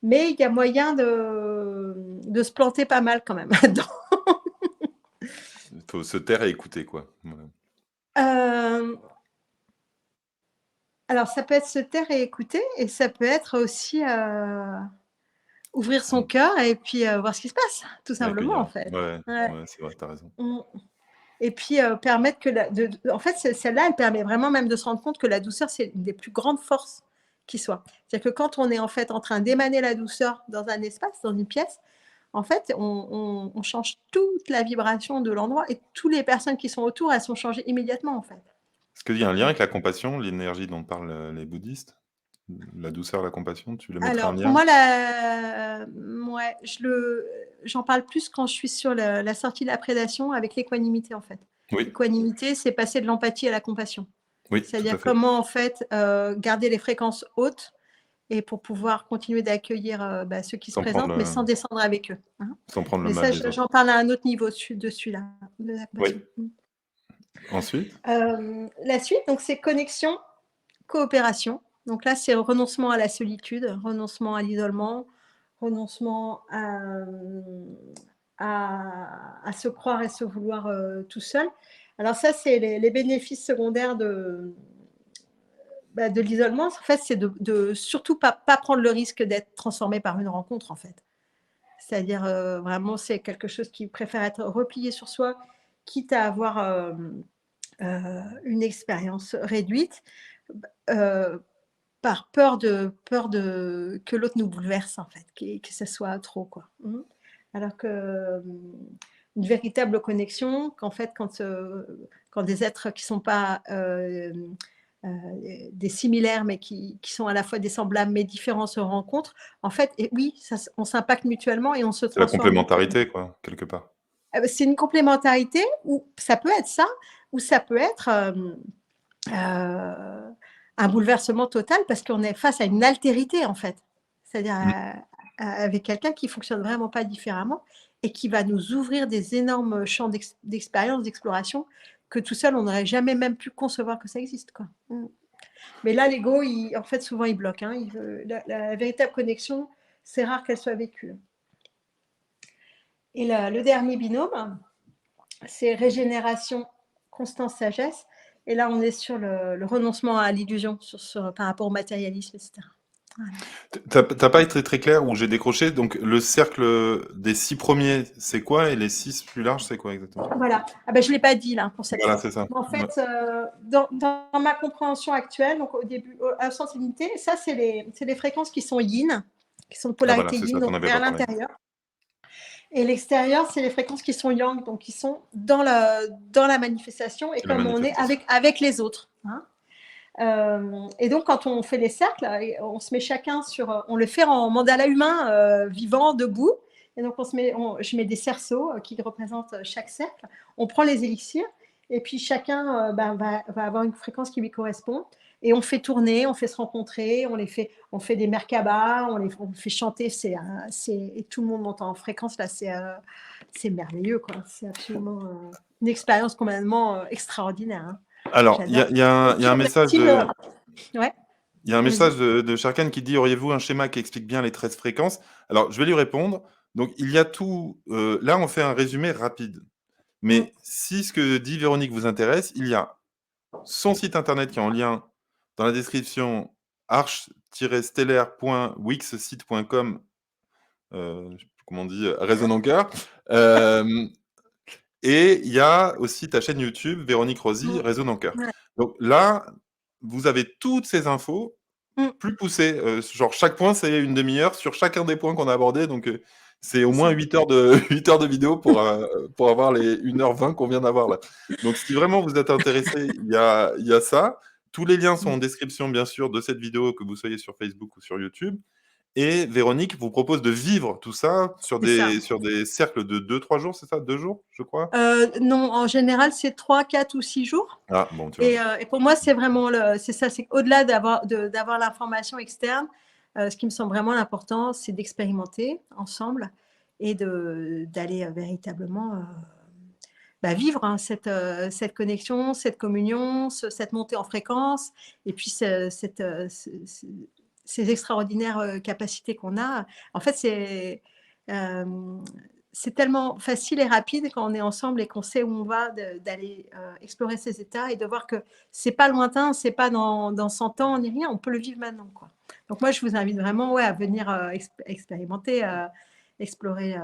Mais il y a moyen de se planter pas mal quand même là-dedans. Il faut se taire et écouter, quoi. Ouais. Alors, ça peut être se taire et écouter, et ça peut être aussi ouvrir son cœur et puis voir ce qui se passe, tout simplement, en Accueillir. fait. Ouais, Ouais. ouais, c'est vrai, tu as raison. Et puis permettre que en fait, celle-là, elle permet vraiment même de se rendre compte que la douceur, c'est une des plus grandes forces qui soit. C'est-à-dire que quand on est en fait en train d'émaner la douceur dans un espace, dans une pièce, en fait, on change toute la vibration de l'endroit et toutes les personnes qui sont autour, elles sont changées immédiatement, en fait. Est-ce qu'il y a un lien avec la compassion, l'énergie dont parlent les bouddhistes? La douceur, la compassion, tu le mettrais en Alors, pour lien? moi, ouais, j'en parle plus quand je suis sur la sortie de la prédation avec l'équanimité, en fait. Oui, L'équanimité, c'est passer de l'empathie à la compassion. oui, tout à C'est-à-dire fait. comment, en fait, garder les fréquences hautes et pour pouvoir continuer d'accueillir ceux qui se Sans prendre présentent, mais le sans descendre avec eux. sans prendre le Mais mal ça, des autres. j'en parle à un autre niveau de celui-là, de la compassion. Oui. Ensuite? La suite, donc, c'est connexion, coopération. Donc là, c'est renoncement à la solitude, renoncement à l'isolement, renoncement à se croire et se vouloir tout seul. Alors ça, c'est les bénéfices secondaires de l'isolement. En fait, c'est de surtout pas prendre le risque d'être transformé par une rencontre, en fait. C'est-à-dire, vraiment, c'est quelque chose qui préfère être replié sur soi, quitte à avoir une expérience réduite, par peur que l'autre nous bouleverse, en fait, que ça soit trop, quoi. Alors que une véritable connexion, qu'en fait, quand des êtres qui ne sont pas des similaires, mais qui sont à la fois des semblables mais différents se rencontrent, en fait, et oui, on s'impacte mutuellement et on se C'est la transforme mutuellement. complémentarité, quoi, quelque part. C'est une complémentarité, ou ça peut être ça, ou ça peut être un bouleversement total parce qu'on est face à une altérité, en fait. C'est-à-dire Mmh. avec quelqu'un qui fonctionne vraiment pas différemment et qui va nous ouvrir des énormes champs d'expérience, d'exploration que tout seul, on n'aurait jamais même pu concevoir que ça existe, quoi. Mais là, l'ego, en fait, souvent, il bloque. La véritable connexion, c'est rare qu'elle soit vécue. Et le dernier binôme, c'est régénération, constance, sagesse. Et là, on est sur le renoncement à l'illusion par rapport au matérialisme, etc. Voilà. T'as pas été très clair où j'ai décroché. Donc, le cercle des 6 premiers, c'est quoi? Et les 6 plus larges, c'est quoi exactement? Voilà. Je ne l'ai pas dit là pour cette Voilà, fois. c'est ça. En Ouais. fait, dans ma compréhension actuelle, donc au début, à sens limité, ça, c'est les fréquences qui sont yin, qui sont de Ah voilà, polarité c'est yin, ça, t'en donc avais vers pas parlé. l'intérieur. Et l'extérieur, c'est les fréquences qui sont yang, donc qui sont dans la manifestation et C'est la comme on est manifestation. avec les autres. Et donc, quand on fait les cercles, on se met chacun on le fait en mandala humain, vivant, debout. Et donc, je mets des cerceaux qui représentent chaque cercle. On prend les élixirs et puis chacun va avoir une fréquence qui lui correspond. Et on fait tourner, on fait se rencontrer, on fait des merkabas, on fait chanter. Et tout le monde monte en fréquence. Là, c'est merveilleux, quoi. C'est absolument une expérience complètement extraordinaire. Alors, il y J'adore. a, il y a un, Et il y puis, a un on a message aussi de. ouais. Il y a un Vas-y. message de Sharkan qui dit: «Auriez-vous un schéma qui explique bien les 13 fréquences?» Alors, je vais lui répondre. Donc, il y a tout, là, on fait un résumé rapide. Mmh. Mais si ce que dit Véronique vous intéresse, il y a son site internet qui est en lien dans la description, arche-stellaire.wixsite.com, je sais plus comment on dit, résonne en cœur. Hem Et il y a aussi ta chaîne YouTube, Véronique Rosy, Mmh. Résonne en cœur. Ouais. Donc là, vous avez toutes ces infos Mmh. plus poussées, genre chaque point, c'est une demi heure sur chacun des points qu'on a abordés, donc c'est au C'est moins ça. 8 heures de 8 heures de vidéo pour avoir les 1h20 qu'on vient d'avoir là. Donc si vraiment vous êtes intéressé, il y a ça. Tous les liens sont Mmh. en description, bien sûr, de cette vidéo, que vous soyez sur Facebook ou sur YouTube. Et Véronique vous propose de vivre tout ça sur C'est ça. des cercles de 2-3 jours, c'est ça? 2 jours, je crois? Non, en général, c'est 3, 4 ou 6 jours. Ah bon, tu vois? Et pour moi, c'est vraiment c'est ça, c'est au-delà d'avoir l'information externe, ce qui me semble vraiment important, c'est d'expérimenter ensemble et d'aller, véritablement, vivre, hein, cette connexion, cette communion, cette montée en fréquence et puis ces extraordinaires, capacités qu'on a. En fait, hem, c'est tellement facile et rapide quand on est ensemble et qu'on sait où on va d'aller, explorer ces états et de voir que c'est pas lointain, c'est pas dans 100 ans ni rien, on peut le vivre maintenant, quoi. Donc moi, je vous invite vraiment, ouais, à venir, expérimenter, explorer,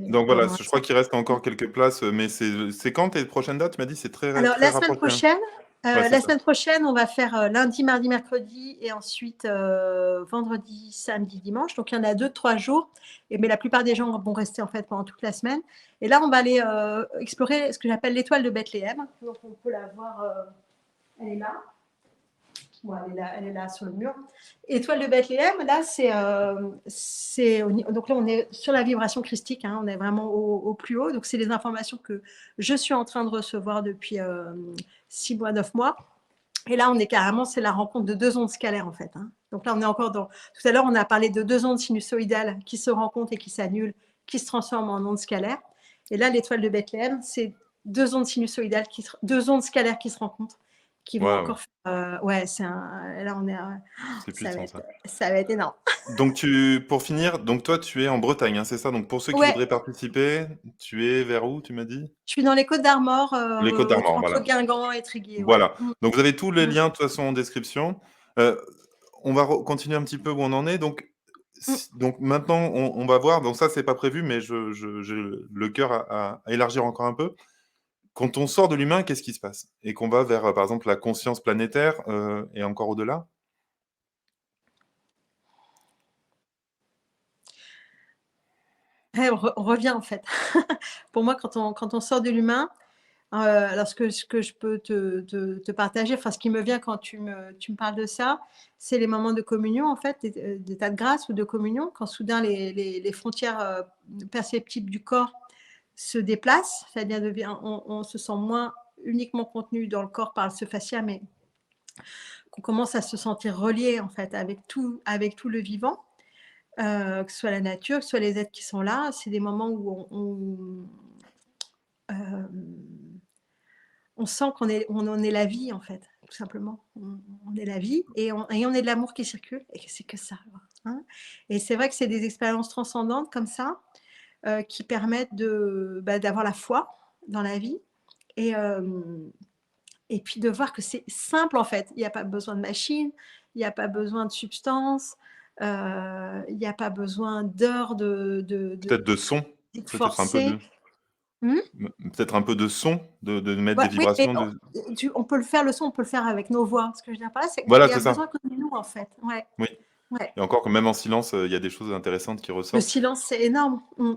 Donc voilà, pendant un je crois temps. qu'il reste encore quelques places, mais c'est quand tes prochaines dates? Tu m'as dit c'est très Alors très rapproché, hein? Ouais, c'est la ça. semaine prochaine, on va faire, lundi, mardi, mercredi et ensuite, vendredi, samedi, dimanche. Donc il y en a 2, 3 jours mais la plupart des gens vont rester en fait pendant toute la semaine et là, on va aller, explorer ce que j'appelle l'étoile de Bethléem. Donc on peut la voir, elle est là. Bon, elle est là sur le mur. Étoile de Bethléem, là, donc là, on est sur la vibration christique, hein, on est vraiment au plus haut. Donc, c'est les informations que je suis en train de recevoir depuis 6 mois, 9 mois. Et là, on est carrément, c'est la rencontre de 2 ondes scalaires, en fait, hein. Donc là, on est encore dans. Tout à l'heure, on a parlé de 2 ondes sinusoïdales qui se rencontrent et qui s'annulent, qui se transforment en ondes scalaires. Et là, l'étoile de Bethléem, c'est 2 ondes sinusoïdales, 2 ondes scalaires qui se rencontrent, qui vont Waouh, encore. Ouais, là, on est. c'est puissant ça. Ça va être énorme. Donc pour finir, donc toi tu es en Bretagne, hein, c'est ça? Donc pour ceux qui Ouais, voudraient participer, tu es vers où, tu m'as dit? je suis dans les Côtes d'Armor, Les Côtes-d'Armor, entre voilà. Guingamp et Tréguier, ouais. Voilà. Donc vous avez tous les Mmh, liens de toute façon en description. Heu, on va continuer un petit peu où on en est. Donc mmh. donc maintenant on va voir, donc ça c'est pas prévu, mais j'ai le cœur à élargir encore un peu. Quand on sort de l'humain, qu'est-ce qui se passe? Et qu'on va vers, par exemple, la conscience planétaire, et encore au-delà? Ouais, on revient en fait. Pour moi, quand on sort de l'humain, alors ce que je peux te partager, enfin ce qui me vient quand tu me parles de ça, c'est les moments de communion en fait, d'état de grâce ou de communion, quand soudain les frontières, perceptibles du corps se déplacent, c'est-à-dire on se sent moins uniquement contenu dans le corps par ce fascia, mais qu'on commence à se sentir relié en fait avec tout le vivant, que ce soit la nature, que ce soit les êtres qui sont là. C'est des moments où hem, on sent on en est la vie en fait, tout simplement. On est la vie et on est de l'amour qui circule et c'est que ça, hein. Et c'est vrai que c'est des expériences transcendantes comme ça, qui permettent d'avoir la foi dans la vie et hem et puis de voir que c'est simple en fait. Il y a pas besoin de machine, il y a pas besoin de substance, il y a pas besoin d'heures de Peut-être de son? pratique Peut-être un peu forcée. de Mmh? peut-être un peu de son? De mettre Ouais, des oui, mais vibrations de on peut le faire le son, on peut le faire avec nos voix. Ce que je veux dire par là, c'est qu'il voilà, y a c'est besoin ça. que de nous en fait. Ouais, Oui. ouais. Et encore que même en silence, il y a des choses intéressantes qui Le ressortent. silence, c'est énorme. Mmh.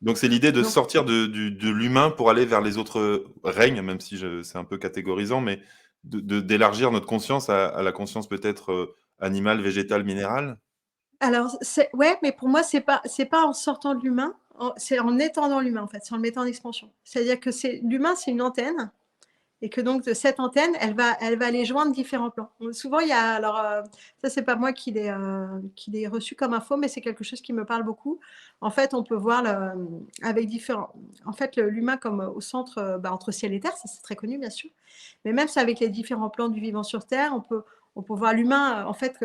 Donc c'est l'idée de Donc sortir de l'humain pour aller vers les autres règnes, même si c'est un peu catégorisant, mais d'élargir notre conscience à la conscience peut-être, animale, végétale, minérale? alors c'est ouais, mais pour moi, c'est pas en sortant de l'humain, c'est en étant dans l'humain en fait, c'est en le mettant en expansion. C'est-à-dire que c'est l'humain, c'est une antenne. Et que donc de cette antenne, elle va aller joindre différents plans. Donc, souvent, il y a alors, ça c'est pas moi qui l'ai reçu comme info, mais c'est quelque chose qui me parle beaucoup. En fait, on peut voir avec différents en fait, l'humain comme au centre, entre ciel et terre, ça c'est très connu bien sûr. Mais même ça avec les différents plans du vivant sur terre, On peut voir l'humain, en fait,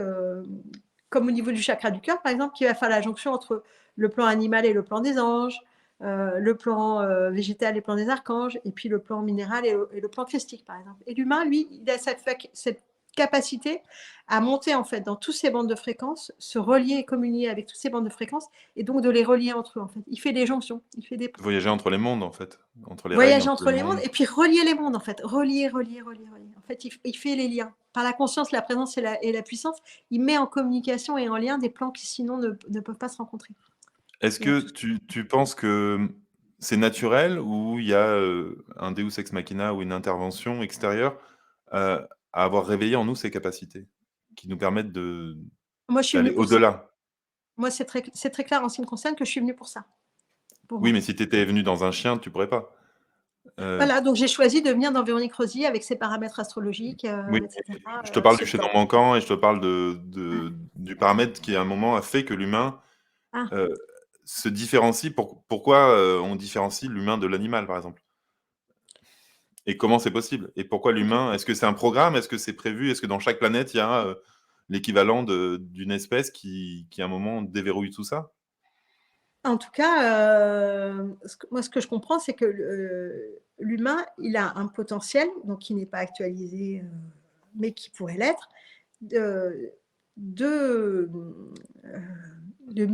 comme au niveau du chakra du cœur, par exemple, qui va faire la jonction entre le plan animal et le plan des anges, le plan végétal et le plan des archanges, et puis le plan minéral et le plan christique, par exemple. Et l'humain, lui, il a cette capacité à monter en fait dans toutes ces bandes de fréquences, se relier et communier avec toutes ces bandes de fréquences, et donc de les relier entre eux en fait. Il fait des jonctions, il fait des ponts. Voyager entre les mondes, en fait, entre les règnes, Voyager entre entre les les mondes mondes. et puis relier les mondes en fait. Relier, relier, relier, relier. En fait, il fait les liens. Par la conscience, la présence et la puissance, il met en communication et en lien des plans qui sinon ne peuvent pas se rencontrer. Est-ce Il y a que tout. tu penses que, c'est naturel ou il y a, un deus ex machina ou une intervention extérieure, à avoir réveillé en nous ces capacités? Qui nous permettent Moi, je suis venue d'aller pour ça. au-delà? Moi, c'est très clair en ce qui me concerne que je suis venue pour ça, pour Oui, moi. mais si tu étais venu dans un chien, tu pourrais pas. Heu, Voilà, donc j'ai choisi de venir dans Véronique Rosier avec ses paramètres astrologiques, oui, et cetera, je te parle ce du chaînon temps. manquant et je te parle du paramètre qui, à un moment, a fait que l'humain, Ah, heu, se différencie. Pourquoi, on différencie l'humain de l'animal, par exemple? Et comment c'est possible? Et pourquoi OK. l'humain? Est-ce que c'est un programme? Est-ce que c'est prévu? Est-ce que dans chaque planète, il y a, l'équivalent d'une espèce qui, à un moment, déverrouille tout ça? En tout cas, ce que je comprends, c'est que l'humain, il a un potentiel, donc qui n'est pas actualisé, mais qui pourrait l'être, de de, de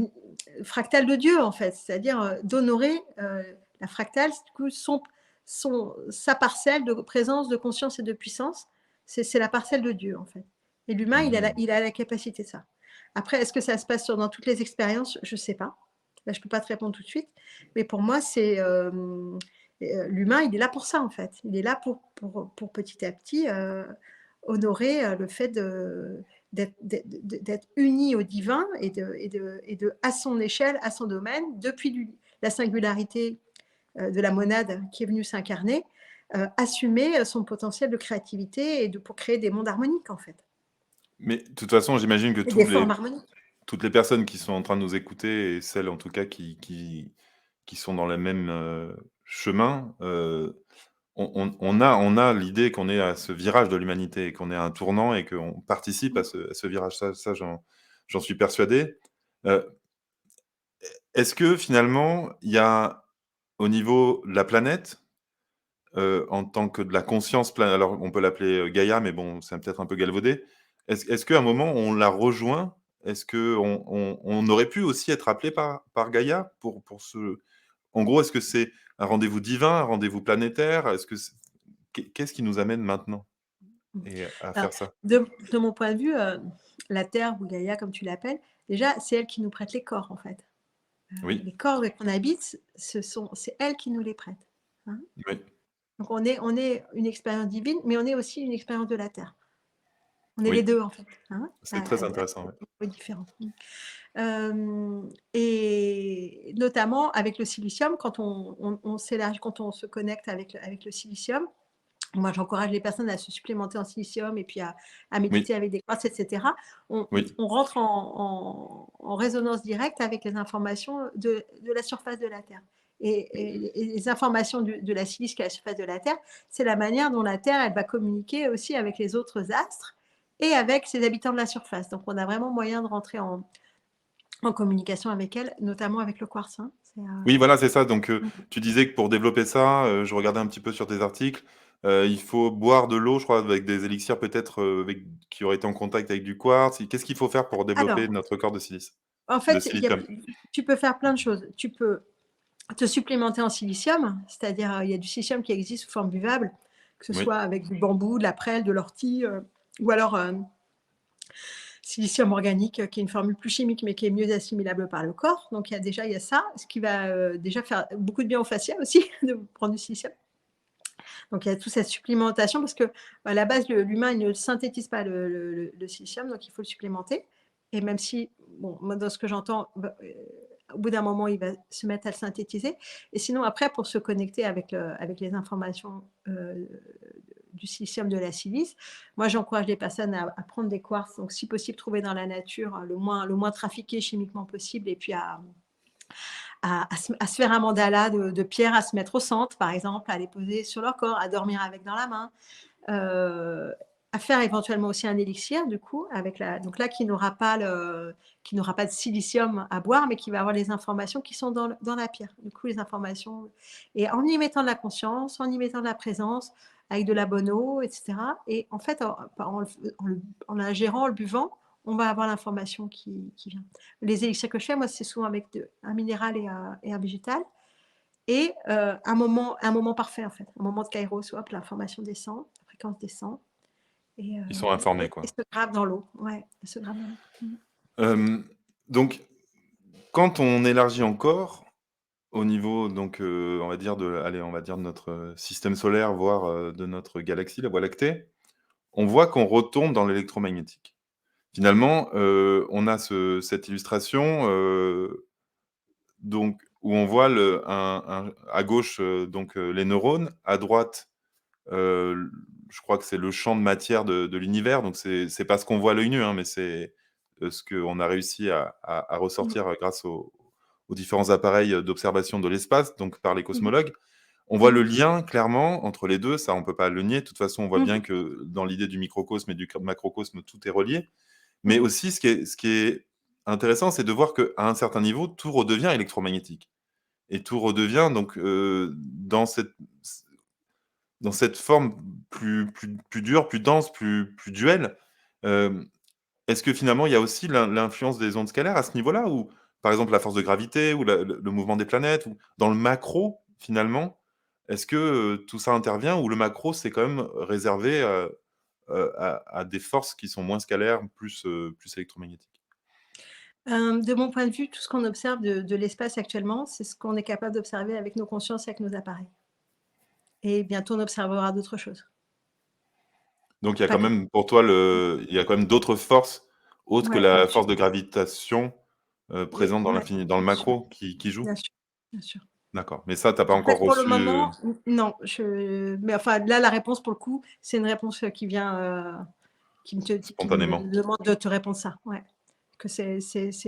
fractal de Dieu, en fait. C'est-à-dire, d'honorer, la fractale, du coup, sa parcelle de présence, de conscience et de puissance, c'est la parcelle de Dieu, en fait. Et l'humain, Mmh. il a la capacité de ça. Après, est-ce que ça se passe dans toutes les expériences? Je ne sais pas. Là, je ne peux pas te répondre tout de suite. Mais pour moi, l'humain, il est là pour ça, en fait. Il est là pour petit à petit honorer le fait d'être uni au divin à son échelle, à son domaine, depuis la singularité de la monade qui est venue s'incarner, assumer son potentiel de créativité pour créer des mondes harmoniques, en fait, Mais de toute façon, j'imagine que et des formes harmoniques. toutes les personnes qui sont en train de nous écouter et celles, en tout cas, qui sont dans le même, chemin, on a l'idée qu'on est à ce virage de l'humanité et qu'on est à un tournant et qu'on participe à ce virage. Ça, j'en suis persuadé. Heu, Est-ce que finalement, il y a au niveau de la planète, en tant que de la conscience alors on peut l'appeler, Gaïa, mais bon, c'est peut-être un peu galvaudé. Est-ce qu'à un moment on l'a rejoint? Est-ce qu'on aurait pu aussi être appelé par Gaïa pour ce en gros, est-ce que c'est un rendez-vous divin, un rendez-vous planétaire? Est-ce que c'est qu'est-ce qui nous amène maintenant et à Alors, faire ça? de mon point de vue, la Terre ou Gaïa, comme tu l'appelles, déjà, c'est elle qui nous prête les corps, en fait. Oui, Les corps qu'on habite, c'est elle qui nous les prête, hein. oui, Donc on est une expérience divine, mais on est aussi une expérience de la Terre. On est les oui, 2 en fait, hein, c'est très intéressant, ouais. à niveau différents. Et notamment avec le silicium, quand on s'élargit, quand on se connecte avec le silicium, moi j'encourage les personnes à se supplémenter en silicium et puis à Oui, méditer avec des quartz et cetera. oui, On rentre en résonance directe avec les informations de la surface de la Terre. Et les informations de la silice qui est à la surface de la Terre, c'est la manière dont la Terre, elle va communiquer aussi avec les autres astres et avec ses habitants de la surface. Donc on a vraiment moyen de rentrer en communication avec elle, notamment avec le quartz, hein. oui, voilà, c'est ça. Donc, Mmh. tu disais que pour développer ça, je regardais un petit peu sur tes articles, il faut boire de l'eau, je crois, avec des élixirs peut-être, avec qui auraient été en contact avec du quartz. Qu'est-ce qu'il faut faire pour développer Alors, notre corps de silice? en De fait, silicium? tu peux faire plein de choses. Tu peux te supplémenter en silicium, c'est-à-dire, il y a du silicium qui existe sous forme buvable, que ce Oui, soit avec du bambou, de la prêle, de l'ortie, ou alors, silicium organique, qui est une formule plus chimique, mais qui est mieux assimilable par le corps. Donc il y a ça, ce qui va, déjà faire beaucoup de bien au fascia aussi, de prendre du silicium. Donc il y a toute cette supplémentation parce qu'à la base, l'humain, il ne synthétise pas le silicium, donc il faut le supplémenter. Et même si, bon, moi, dans ce que j'entends, au bout d'un moment, il va se mettre à le synthétiser. Et sinon, après, pour se connecter avec les informations du silicium, de la silice, moi, j'encourage les personnes à prendre des quartz, donc si possible, trouver dans la nature, le moins trafiqué chimiquement possible, et puis à se faire un mandala de pierres à se mettre au centre, par exemple, à les poser sur leur corps, à dormir avec dans la main. Euh, à faire éventuellement aussi un élixir du coup avec la donc là qui n'aura pas de silicium à boire, mais qui va avoir les informations qui sont dans la pierre. Du coup, les informations et en y mettant de la conscience, en y mettant de la présence, avec de la bonne eau et cetera et en fait, en l'ingérant, en le buvant, on va avoir l'information qui vient. Les élixirs que je fais, moi, c'est souvent avec un minéral et un végétal et un moment parfait en fait, un moment de kairos, hop, l'information descend, la fréquence descend et, Ils sont informés, et quoi. se grave dans l'eau. Ouais, elle se grave dans l'eau. Mmh. Donc, quand on élargit encore au niveau, donc, on va dire allez, on va dire de notre système solaire, voire de notre galaxie, la Voie lactée, on voit qu'on retombe dans l'électromagnétique. Finalement, on a cette illustration, donc où on voit à gauche, donc, les neurones, à droite, l je crois que c'est le champ de matière de l'univers, donc c'est pas ce qu'on voit à l'œil nu, hein, mais c'est, ce qu'on a réussi à Mmh. ressortir grâce aux différents appareils, d'observation de l'espace, donc par les Mmh mh. cosmologues. On voit Mmh. le lien clairement entre les 2, ça on peut pas le nier. De toute façon, on voit Mmh bien mh. que dans l'idée du microcosme et du macrocosme, tout est relié. Mais Mmh. aussi ce qui est intéressant, c'est de voir qu'à un certain niveau, tout redevient électromagnétique et tout redevient donc, dans cette forme plus dure, plus dense, plus duelle. Hem, Est-ce que finalement il y a aussi l'influence des ondes scalaires à ce niveau-là? Ou par exemple la force de gravité ou le mouvement des planètes ou dans le macro finalement, est-ce que, tout ça intervient ou le macro c'est quand même réservé, à des forces qui sont moins scalaires, plus électromagnétiques? De mon point de vue, tout ce qu'on observe de l'espace actuellement, c'est ce qu'on est capable d'observer avec nos consciences et avec nos appareils et bientôt on observera d'autres choses. Donc il y a Pas quand que même pour toi il y a quand même d'autres forces autres que ouais, la bien sûr. force de gravitation, Oui, présente dans ouais, l'infini, dans le bien sûr, macro qui joue? bien sûr, bien sûr. D'accord, mais ça, tu as pas Après encore pour le reçu, moment, non, mais enfin là, la réponse pour le coup, c'est une réponse, qui me spontanément? demande de te répondre ça, ouais. Que c'est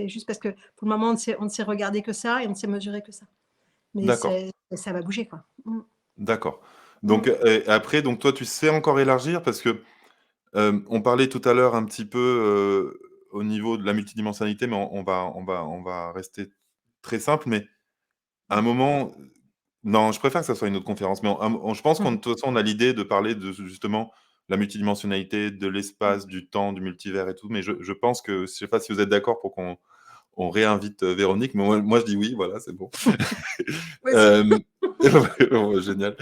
juste parce que pour le moment, on ne sait regarder que ça et on ne sait mesurer que ça. Mais D'accord, ça va bouger quoi. Mmh. d'accord. Donc, Mmh. après, donc toi, tu sais encore élargir parce que, on parlait tout à l'heure un petit peu, au niveau de la multidimensionnalité, mais on va rester très simple, mais à un Mmh. moment non, je préfère que ça soit une autre conférence, mais je pense Mmh qu'on de mh. toute façon, on a l'idée de parler de justement la multidimensionnalité, de Mmh. l'espace, du temps, du multivers et tout, mais je pense que je sais pas si vous êtes d'accord pour qu'on réinvite, Véronique, mais moi je dis oui, voilà, c'est bon. Vas-y. Hem, ouais, génial.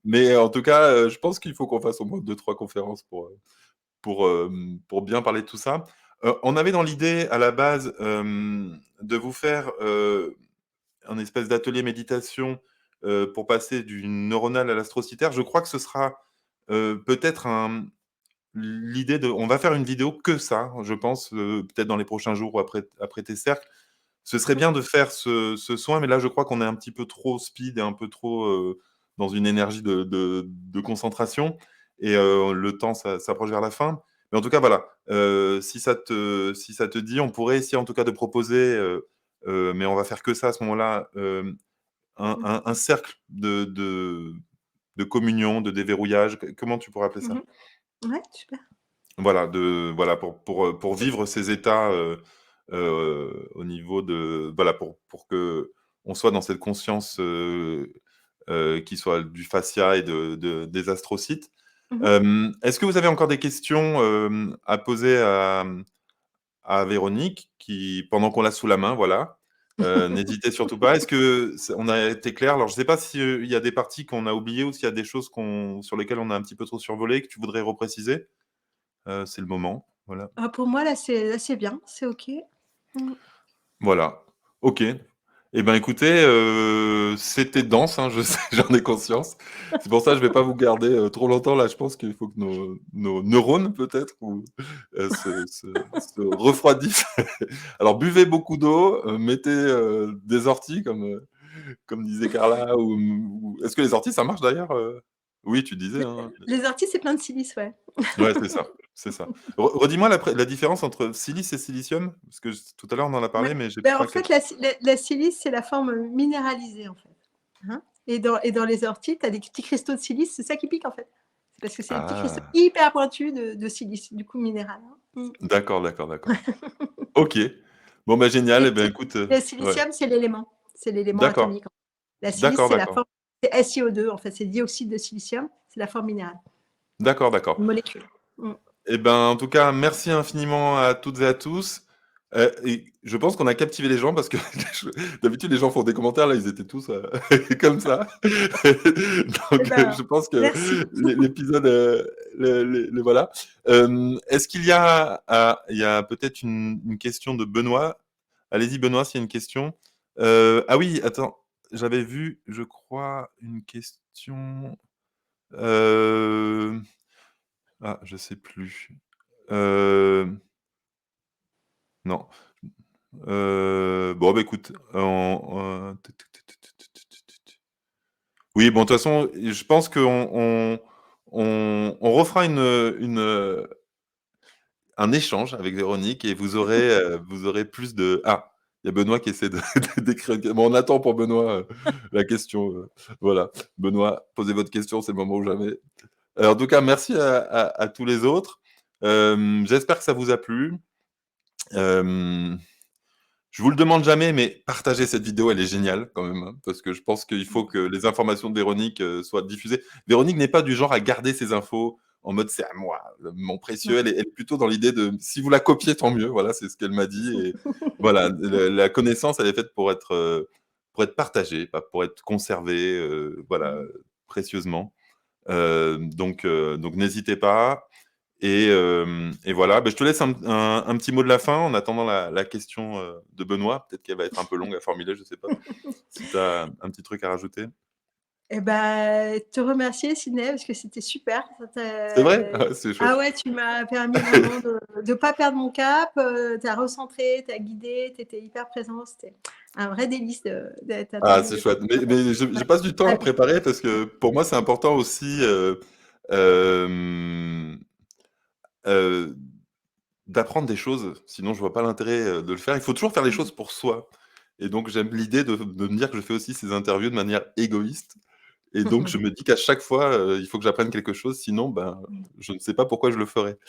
Mais en tout cas, je pense qu'il faut qu'on fasse au moins deux trois conférences pour bien parler de tout ça. On avait dans l'idée à la base, de vous faire, un espèce d'atelier méditation, pour passer du neuronal à l'astrocytaire. Je crois que ce sera, peut-être l'idée de on va faire une vidéo que ça, je pense, peut-être dans les prochains jours ou après tes cercles. Ce serait bien OK. de faire ce soin, mais là, je crois qu'on est un petit peu trop speed et un peu trop, dans une énergie de concentration et le temps s'approche vers la fin. Mais en tout cas, voilà, si ça te dit, on pourrait essayer en tout cas de proposer, mais on va faire que ça à ce moment-là, un Mmh. un un cercle de communion, de déverrouillage. Comment tu pourrais appeler Mmh ça? mh. Ouais, super. Voilà, pour vivre ces états, au niveau de voilà, pour qu'on soit dans cette conscience, qui soit du fascia et des astrocytes. Mmh mh. Est-ce que vous avez encore des questions, à poser à Véronique qui pendant qu'on l'a sous la main, voilà, n'hésitez surtout pas. Est-ce que c on a été clair? Alors je ne sais pas si, il y a des parties qu'on a oubliées ou s'il y a des choses sur lesquelles on a un petit peu trop survolé, que tu voudrais repréciser? C'est le moment, voilà. Ah pour moi là c'est bien, c'est OK. Mmh. Voilà, OK. Et ben, écoutez, c'était dense, hein, je sais, j'en ai conscience. C'est pour ça que je vais pas vous garder, trop longtemps là. Je pense qu'il faut que nos neurones peut-être ou se refroidissent. Alors buvez beaucoup d'eau, mettez, des orties comme disait Carla ou est-ce que les orties ça marche d'ailleurs, Oui, tu disais, Les hein? les orties, c'est plein de silice, ouais. Ouais, c'est ça, c'est ça. Redis-moi la différence entre silice et silicium? Parce que tout à l'heure on en a Ouais. parlé, mais j'ai Ben, en pas fait, capté. la silice, c'est la forme, minéralisée, en fait, hein et dans les orties, tu as des petits cristaux de silice, c'est ça qui pique, en fait. parce que c'est un petit cristal Ah! hyper pointu de silice, du coup minéral, hein. D'accord, d'accord, d'accord. OK. Bon, bah, génial et Et ben, écoute, le ouais. silicium, c'est l'élément D'accord. atomique. La silice, D'accord, c'est la d'accord. forme, c'est SiO2 en fait, c'est dioxyde de silicium, c'est la forme minérale, D'accord, d'accord. une molécule. Mmh. Eh ben, en tout cas, merci infiniment à toutes et à tous. Et je pense qu'on a captivé les gens parce que d'habitude, les gens font des commentaires, là, ils étaient tous comme ça. Eh Donc, ben, je pense que merci. l'épisode, voilà. Est-ce qu'il y a, il y a peut-être une question de Benoît. Allez-y, Benoît, s'il y a une question. Ah oui, attends, j'avais vu, je crois, une question. Euh, Ah, je sais plus. Euh, Non. Bon, bah, écoute, oui, bon, de toute façon, je pense qu'on refera un échange avec Véronique et vous aurez plus de... Ah, il y a Benoît qui essaie d'écrire. Bon, on attend pour Benoît la question. Voilà. Benoît, posez votre question, c'est le moment ou jamais. En tout cas, merci à tous les autres. J'espère que ça vous a plu. Euh, Je vous le demande jamais, mais partagez cette vidéo, elle est géniale quand même, hein, parce que je pense qu'il faut que les informations de Véronique soient diffusées. Véronique n'est pas du genre à garder ses infos en mode c'est à moi, mon précieux. Elle est plutôt dans l'idée de si vous la copiez, tant mieux. Voilà, c'est ce qu'elle m'a dit. Et voilà, la connaissance, elle est faite pour être partagée, pas pour être conservée, voilà, précieusement. Donc n'hésitez pas. Et voilà, bah, je te laisse un petit mot de la fin en attendant la question de Benoît. Peut-être qu'elle va être un peu longue à formuler, je ne sais pas. Si tu as un petit truc à rajouter. Et bah, te remercier Sidney parce que c'était super. C'est vrai? Ah, c'est Ah chouette. ouais, tu m'as permis vraiment de pas perdre mon cap, tu as recentré, tu as guidé, tu étais hyper présent. C'était un vrai délice d'être à ton Ah, c'est niveau. chouette. Mais je Ouais. passe du temps à Ah, préparer parce que pour moi, c'est important aussi euh, euh, d'apprendre des choses. Sinon, je vois pas l'intérêt de le faire. Il faut toujours faire les choses pour soi. Et donc, j'aime l'idée de me dire que je fais aussi ces interviews de manière égoïste. Et donc, je me dis qu'à chaque fois, il faut que j'apprenne quelque chose, sinon, ben, je ne sais pas pourquoi je le ferais. tu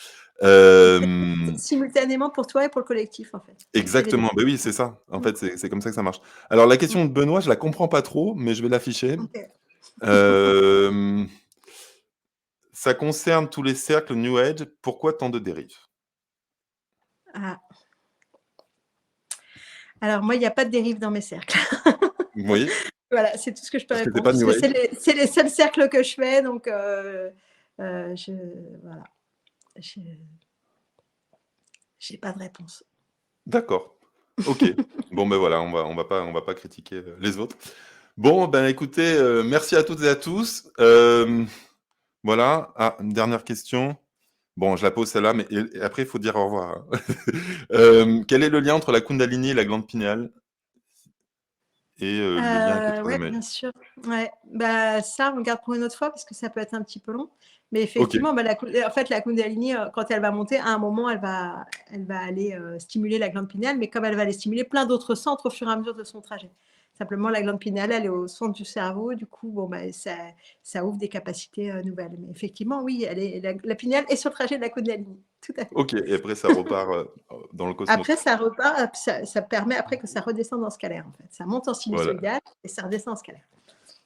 fais Euh, simultanément pour toi et pour le collectif en fait. Tu fais les 2. Exactement, ben oui, c'est ça. En Mmh. fait, c'est comme ça que ça marche. Alors, la Mmh. question de Benoît, je la comprends pas trop, mais je vais l'afficher. OK. Euh, Ça concerne tous les cercles New Age. Pourquoi tant de dérives? Ah. Alors moi, il y a pas de dérive dans mes cercles. Oui, Voilà, c'est tout ce que je peux parce que t'es répondre pas parce New que Age. c'est les seuls cercles que je fais donc je voilà, je j'ai pas de réponse. D'accord. Ok. Bon, ben voilà, on va pas critiquer les autres. Bon, ben écoutez, merci à toutes et à tous. Voilà. Ah, une dernière question. Bon, je la pose celle-là, mais et après, il faut dire au revoir, hein. Quel est le lien entre la Kundalini et la glande pinéale et le lien avec le Ouais, troisième œil? bien sûr. Ouais, bah, ça, on le garde pour une autre fois parce que ça peut être un petit peu long. Mais Ok, effectivement, bah, en fait, la Kundalini, quand elle va monter, à un moment, elle va aller stimuler la glande pinéale, mais comme elle va aller stimuler plein d'autres centres au fur et à mesure de son trajet. Simplement, la glande pinéale, elle est au centre du cerveau, du coup, bon, bah, ça ouvre des capacités nouvelles. Mais effectivement, oui, la pinéale est sur le trajet de la Kundalini. Tout à fait. ok. Et après, ça repart dans le cosmos. Après, ça repart, ça permet après que ça redescende en scalaire, en fait. Ça monte en Voilà. sinusoïdal et ça redescend en scalaire.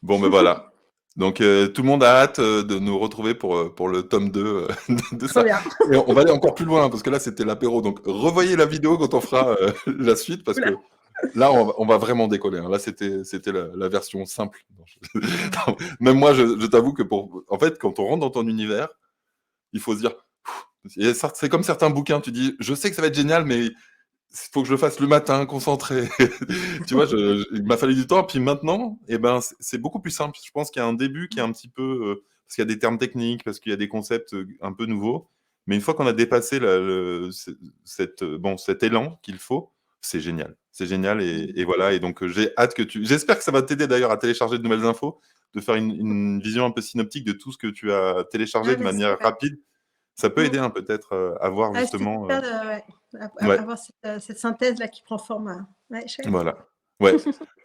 Bon, ben voilà. Donc, tout le monde a hâte de nous retrouver pour le tome 2 de Trop ça. bien. Et on va aller encore plus loin, parce que là, c'était l'apéro. Donc, revoyez la vidéo quand on fera la suite, parce Oula. que là, on va vraiment décoller, hein. Là, c'était la version simple. Non, même moi, je t'avoue que en fait, quand on rentre dans ton univers, il faut se dire, c'est comme certains bouquins, tu dis, je sais que ça va être génial, mais il faut que je le fasse le matin, concentré. Tu vois, il m'a fallu du temps. Puis maintenant, eh ben, c'est beaucoup plus simple. Je pense qu'il y a un début qui est un petit peu, parce qu'il y a des termes techniques, parce qu'il y a des concepts un peu nouveaux. Mais une fois qu'on a dépassé bon, cet élan qu'il faut, c'est génial. C'est génial. Et voilà. Et donc, j'ai hâte que j'espère que ça va t'aider d'ailleurs à télécharger de nouvelles infos, de faire une vision un peu synoptique de tout ce que tu as téléchargé Ah, de merci, manière ouais. rapide. Ça peut Mmh. aider, hein, peut-être à voir Ah, c'était justement. super de ouais, Ouais, avoir cette synthèse-là qui prend forme, ouais, chouette. voilà. Ouais,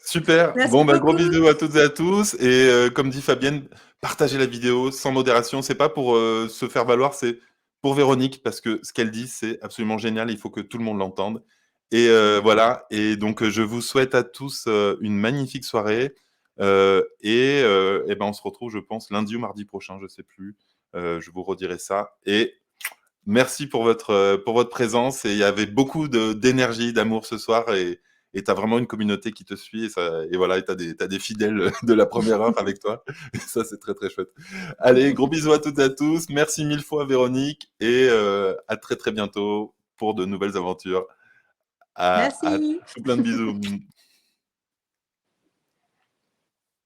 super. Merci Bon, bah, gros beaucoup. bisous à toutes et à tous et comme dit Fabienne, partagez la vidéo sans modération. C'est pas pour, se faire valoir, c'est pour Véronique parce que ce qu'elle dit, c'est absolument génial. Il faut que tout le monde l'entende et voilà et donc je vous souhaite à tous, une magnifique soirée, et ben, on se retrouve, je pense, lundi ou mardi prochain, je sais plus. Je vous redirai ça et merci pour votre présence et il y avait beaucoup d'énergie, d'amour ce soir et tu as vraiment une communauté qui te suit et voilà, et tu as, t'as des fidèles de la première heure avec toi. Et ça, c'est très, très chouette. Allez, gros bisous à toutes et à tous. Merci mille fois, Véronique, et à très, très bientôt pour de nouvelles aventures. À Merci. tout plein de bisous.